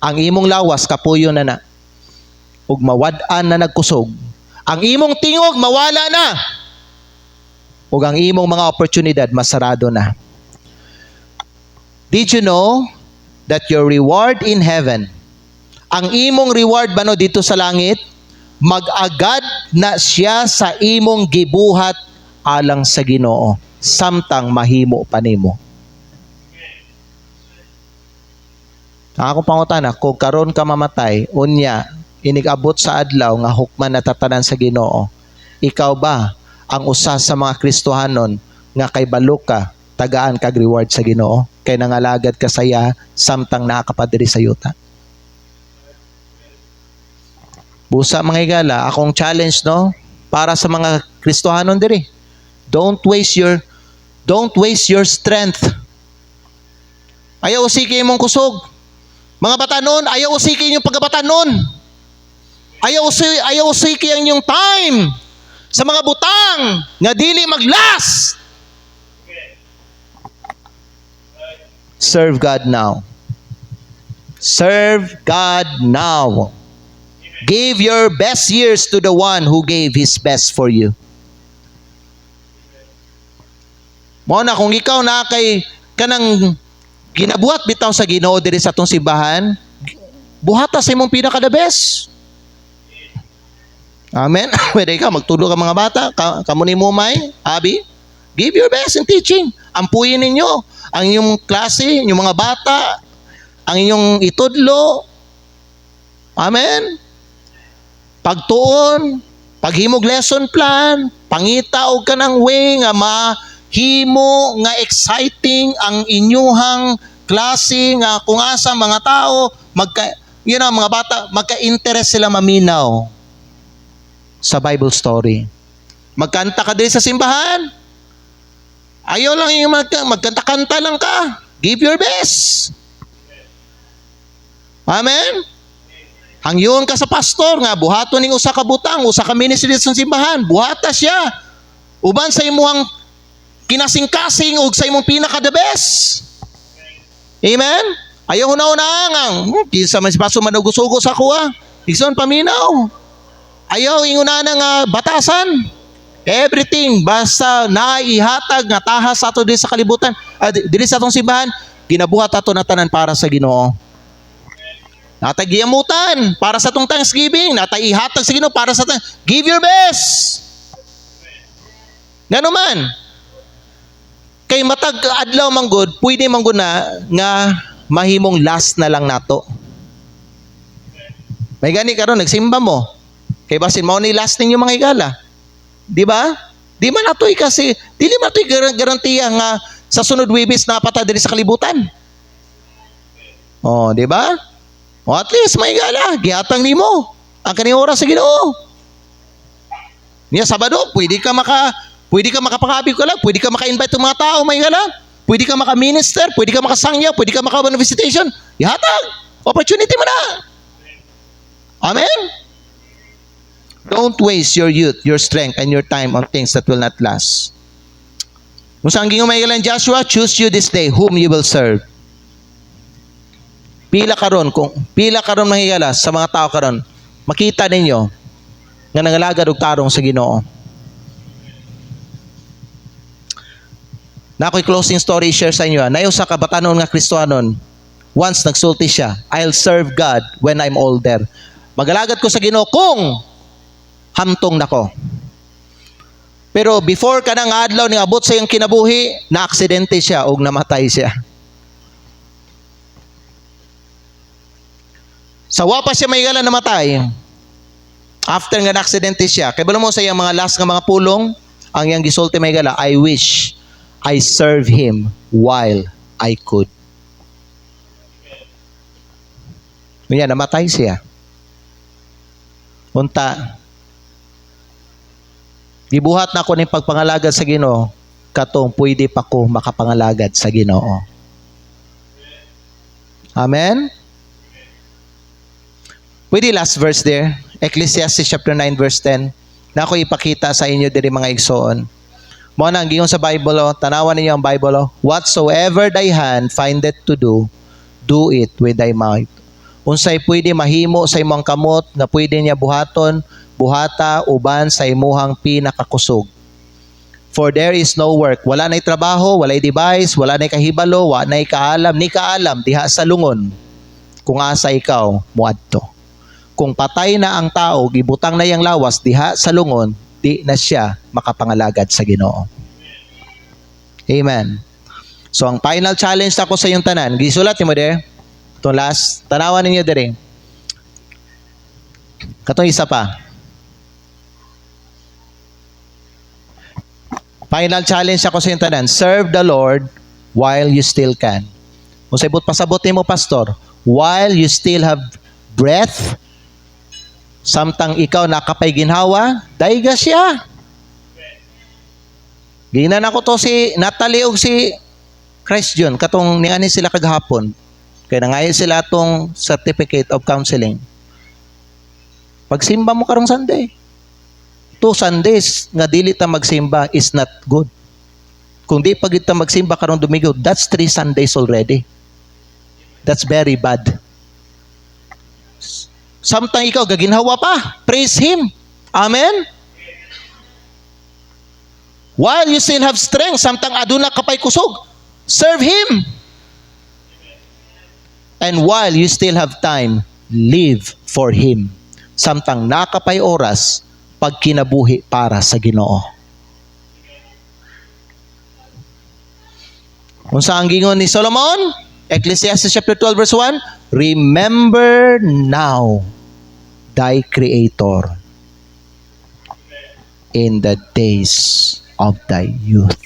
ang imong lawas kapuyo na na, ug mawad-an na nagkusog. Ang imong tingog mawala na. Ug ang imong mga oportunidad masarado na. Did you know that your reward in heaven, ang imong reward ba no dito sa langit, mag-agad na siya sa imong gibuhat alang sa Ginoo, samtang mahimo pa nimo. Ang akong pangutana, kung karon ka mamatay, unya, inigabot sa adlaw nga hukman na tatanan sa Ginoo, ikaw ba ang usa sa mga Kristohanon nga kay balo ka, tagaan kag reward sa Ginoo, kay nangalagad ka saya, samtang nakakapadiri sa yuta? Busa mga higala, akong challenge no, para sa mga Kristohanon diri. Don't waste your strength. Ayaw usiki imong kusog. Mga batanon, ayaw usiki yung pagkabatanon. Ayaw usiki ang inyong time sa mga butang nga dili mag-last. Serve God now. Serve God now. Give your best years to the one who gave His best for you. Mo na kung ikaw na kay kanang ginabuhat bitaw sa Ginoo diri sa atong simbahan, buhata sa imong pinaka the best. Amen. Pwede ka magtulog ang mga bata, kamo ni Mumay, Abi. Give your best in teaching. Ampuyin ninyo ang inyong klase, inyong mga bata, ang inyong itudlo. Amen. Pagtuon, paghimog lesson plan, pangita og kanang way nga mahimo nga exciting ang inyuhang klase nga kung asa mga tao mga bata magka-interest sila maminaw sa Bible story. Magkanta ka din sa simbahan. Ayaw lang yung magkanta-kanta lang ka. Give your best. Amen. Hangyon ka sa pastor nga buhaton ning usa ka butang, usa ka ministry sa simbahan, buhata siya. Uban sa imong kinasing-kasing ug sa imong pinaka the best. Amen. Ayaw una-unang kinsa man si pastor manugusugo sa kuha. Igsoon paminaw. Ayaw inguna nga batasan. Everything basta naihatag nga tahas ato diri sa kalibutan, diri sa atong simbahan, ginabuhat ato na tanan para sa Ginoo. Natay giamutan para sa tong Thanksgiving, natay ihatag sa Ginoo para sa give your best. Ngano man. Kay matag adlaw manggod, pwede manggod na nga mahimong last na lang nato. May gani karon nagsimba mo. Kay basin mao ni last ninyo mga higala. Di ba? Di man atoy kasi dili man atoy garantiya nga sa sunod Webes na pata diri sa kalibutan. Oh, di ba? O at least may gala, gihatang nimo ang kaniyang oras sa Ginoo. Niya Sabado, pwede ka makapangabig ka lang, pwede ka maka-invite ng mga tao, may gala. Pwede ka maka-minister, pwede ka makasangya, pwede ka maka-visitation. Ihatag. Opportunity mo na. Amen? Don't waste your youth, your strength, and your time on things that will not last. Kung saan gingo may galang Joshua, choose you this day whom you will serve. Pila karon mahigala sa mga tao karon, makita ninyo nga nangalagad og tarong sa Ginoo. Na ako'y closing story share sa inyo. Nayo sa kabatanon nga Kristohanon, once nagsulti siya, I'll serve God when I'm older. Magalagad ko sa Ginoo kung hamtong nako. Pero before kanang adlaw ni abot sa iyang kinabuhi, na-aksidente siya og namatay siya. Sawa pa siya mahigala namatay. After nga na-aksidente siya, kay balo mo sa iyang mga last nga mga pulong, ang iyang gisulti mahigala, I wish I serve Him while I could. Kaya namatay siya. Unta, gibuhat na ako ng pagpangalagad sa Ginoo, katong pwede pa ko makapangalagad sa Ginoo. Amen? Pwede last verse there. Ecclesiastes chapter 9 verse 10. Na ako ipakita sa inyo diri mga igsoon. Mo na ang giyon sa Bible, tanawan ninyo ang Bible. Whatsoever thy hand findeth to do, do it with thy might. Unsay pwede mahimo sa imong kamot nga pwede niya buhaton, buhata uban sa imuhang pinakakusog. For there is no work. Wala na'y trabaho, wala'y device, wala na'y kahibalo, wala na'y kaalam, ni kaalam diha sa lungon kung asa ikaw muadto. Kung patay na ang tao, gibutang na yang lawas diha sa lungon, di na siya makapangalagad sa Ginoo. Amen. So ang final challenge ako sa iyong tanan, gisulat mo there. Itong last, tanawan ninyo dire. Katong isa pa. Final challenge ako sa iyong tanan, serve the Lord while you still can. Kung sabot pasabot mo, pastor, while you still have breath, samtang ikaw nakapay ginhawa, daiga siya. Ginan ako to si Natalie og si Christ John, katong niani sila kagahapon. Kaya nangayon sila tong certificate of counseling. Pagsimba mo karong Sunday. 2 Sundays nga dili ta magsimba is not good. Kung di pagit ta magsimba karong Domingo, that's 3 Sundays already. That's very bad. Samtang ikaw gaginhawa pa, praise Him. Amen? While you still have strength, samtang aduna kapay kusog, serve Him. And while you still have time, live for Him. Samtang nakapay oras, pagkinabuhi para sa Ginoo. Kung saan gingon ni Solomon, Ecclesiastes chapter 12 verse 1, remember now thy Creator in the days of thy youth.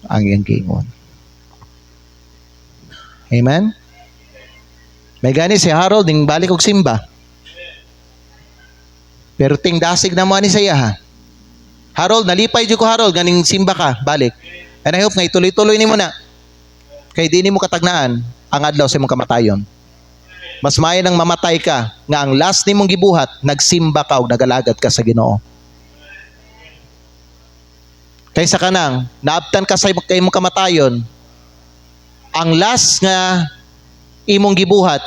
Ang iyang gingon. Amen? May gani si Harold, ding balik og simba. Pero ting dasig na mo ni saya ha. Harold, nalipay dyan ko Harold, ganing simba ka, balik. And I hope nga ituloy-tuloy ni mo na. Kay di ni mo katagnaan ang adlaw sa imong kamatayon. Mas maayo nang mamatay ka nga ang last nimong gibuhat, nagsimba ka o nagalagad ka sa Ginoo. Kaysa kanang, naabtan ka sa imong kamatayon, ang last nga imong gibuhat,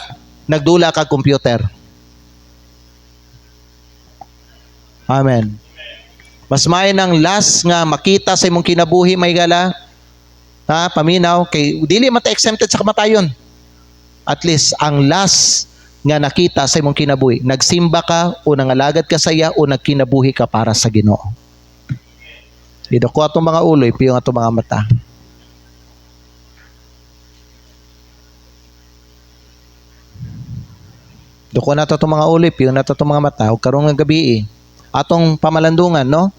nagdula ka computer. Amen. Mas maayo nang last nga makita sa imong kinabuhi, may gala, ha, paminaw, kay dili man ta exempted sa kamatayon. At least, ang last nga nakita sa imong kinabuhi, nagsimba ka o nangalagad ka sa iya o nagkinabuhi ka para sa Ginoo. Dito ko atong mga uloy, piyong atong mga mata. Dito ko na itong mga uloy, piyong na itong mga mata. Huwag karong ng gabi atong pamalandungan, no?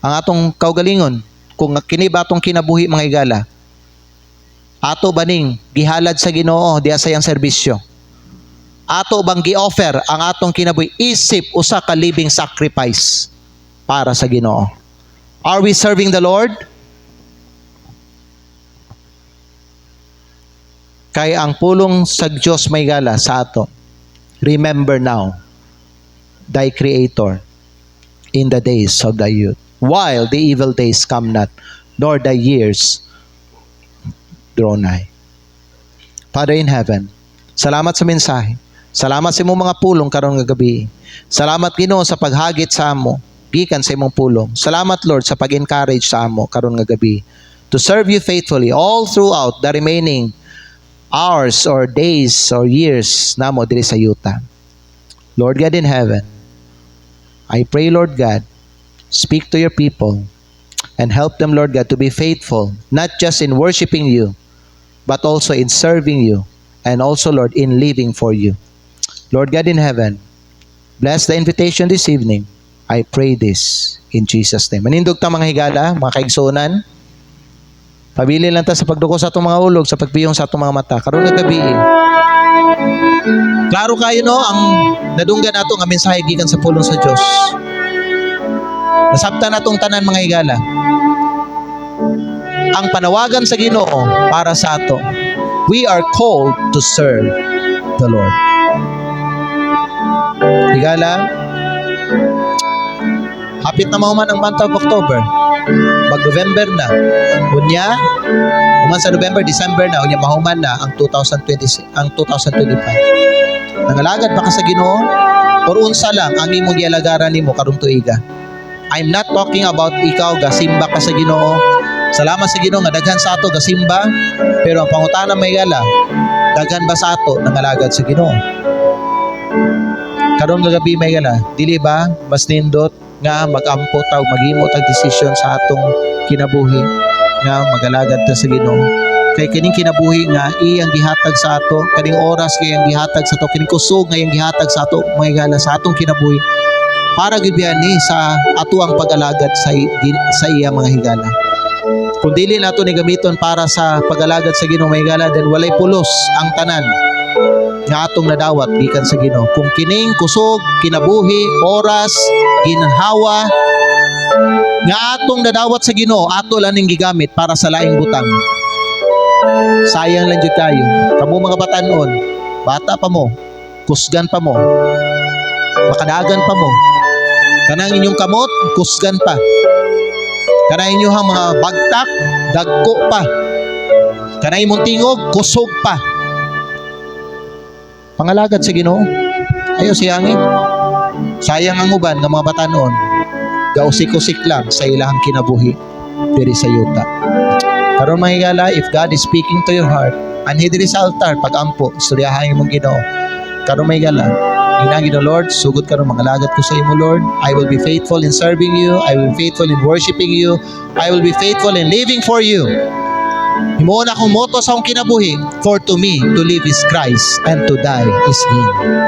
Ang atong kaugalingon, kung kini ba atong kinabuhi mga igala, ato baning gihalad sa Ginoo diya sa iyang serbisyo. Ato bang gi-offer ang atong kinabuhi isip usa ka living sacrifice para sa Ginoo. Are we serving the Lord? Kay ang pulong sa Diyos may gala sa ato. Remember now thy Creator in the days of thy youth, while the evil days come not, nor thy years draw nigh. Father in heaven, salamat sa mensahe. Salamat sa imong mga pulong karong nga gabi. Salamat Ginoo sa paghagit sa amo gikan sa imong pulong. Salamat Lord sa pag-encourage sa amo karon nga gabi to serve you faithfully all throughout the remaining hours or days or years namo diri sa yuta. Lord God in heaven, I pray Lord God, speak to your people and help them Lord God to be faithful, not just in worshiping you, but also in serving you and also Lord in living for you. Lord God in heaven, bless the invitation this evening. I pray this in Jesus' name. Manindog ta mga higala, mga kaigsunan. Pabili lang ta sa pagduko sa atong mga ulog, sa pagpiyong sa atong mga mata. Karon nga gabi. Klaro kayo no, ang nadunggan nato nga mensahe gikan sa pulong sa Dios. Nasabtan natong tanan mga higala. Ang panawagan sa Ginoo para sa ato. We are called to serve the Lord. Higala, hapit na mahuman ang month of October. Mag-November na. Unya, human sa November, December na. Unya, mahuman na ang 2025. Nangalagad ba ka sa Ginoo? Or unsa lang ang imong gialagaran nimo karong tuiga? I'm not talking about ikaw gasimba ka sa Ginoo. Salamat sa Ginoo nga daghan sa ato gasimba, pero ang pangutana may gala, daghan ba sa ato nangalagad sa Ginoo? Karon nga gabi may gala, dili ba mas nindot nga mag-ampo taw maghimo tag desisyon sa atong kinabuhi nga magalagad ta sa Ginoo. Kay kining kinabuhi nga iyang gihatag sa ato, kaning oras kay iyang gihatag sa ato, kining kusog nga iyang gihatag sa ato mga gala sa atong kinabuhi para gid ni sa ato ang pag-alagad sa iya mga higala. Kung dili nato ni gamiton para sa pag-alagad sa Ginoo mga higala, then walay pulos ang tanan nga atong nadawat gikan sa Ginoo. Kung kining kusog, kinabuhi, oras, ginhawa nga atong nadawat sa Ginoo, ato lang ning gigamit para sa laing butang. Sayang lang jud kayo. Kamo mga batanon, bata pa mo, kusgan pa mo, makadagan pa mo. Kanang inyong kamot, kusgan pa. Kanang inyong mga bagtak, dagko pa. Kanang imong tingog, kusog pa. Pangalagad sa Ginoo. Ayo siyangin. Sayang ang uban ng mga batanon. Gausik-usik lang sa ilang kinabuhi diri sa yuta. Karon mga higala, if God is speaking to your heart, anhi diri sa altar pag-ampo, istoryahan imong Ginoo. Karon mga higala, hinagi no Lord, sugod karon mangalagad ko sa imo Lord. I will be faithful in serving you. I will be faithful in worshiping you. I will be faithful in living for you. Himuon akong moto sa akong kinabuhi, for to me to live is Christ and to die is gain.